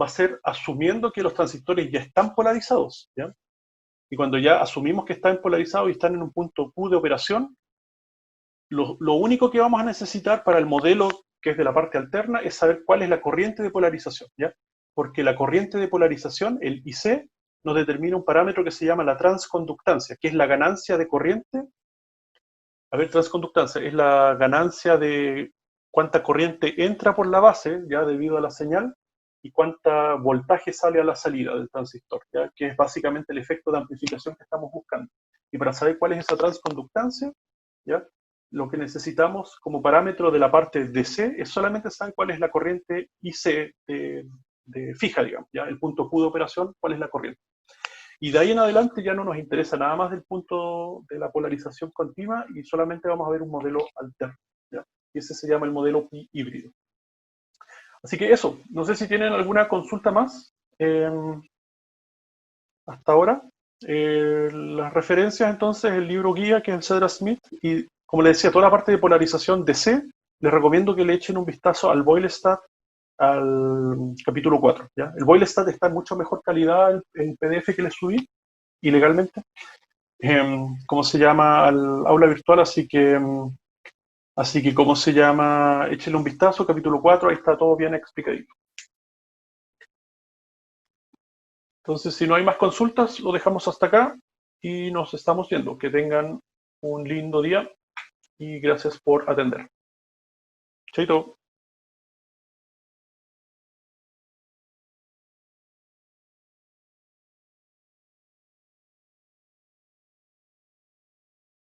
va a ser asumiendo que los transistores ya están polarizados, ¿ya? Y cuando ya asumimos que están polarizados y están en un punto Q de operación, lo único que vamos a necesitar para el modelo que es de la parte alterna es saber cuál es la corriente de polarización, ¿ya? Porque la corriente de polarización, el IC, nos determina un parámetro que se llama la transconductancia, que es la ganancia de corriente. A ver, transconductancia es la ganancia de cuánta corriente entra por la base, ya debido a la señal, y cuánta voltaje sale a la salida del transistor, ¿ya? Que es básicamente el efecto de amplificación que estamos buscando. Y para saber cuál es esa transconductancia, ¿ya? Lo que necesitamos como parámetro de la parte DC es solamente saber cuál es la corriente IC de fija, digamos, ¿ya? El punto Q de operación, cuál es la corriente. Y de ahí en adelante ya no nos interesa nada más del punto de la polarización continua, y solamente vamos a ver un modelo alterno, ¿ya? Y ese se llama el modelo pi híbrido. Así que eso, no sé si tienen alguna consulta más hasta ahora. Las referencias entonces, el libro guía que es el Cedar Smith, y como les decía, toda la parte de polarización DC, les recomiendo que le echen un vistazo al Boylestad al capítulo 4. ¿Ya? El Boile Stat está en mucho mejor calidad el PDF que le subí ilegalmente. ¿Cómo se llama? Al aula virtual, así que, ¿cómo se llama? Échale un vistazo, capítulo 4, ahí está todo bien explicadito. Entonces, si no hay más consultas, lo dejamos hasta acá y nos estamos viendo. Que tengan un lindo día y gracias por atender. Chaito.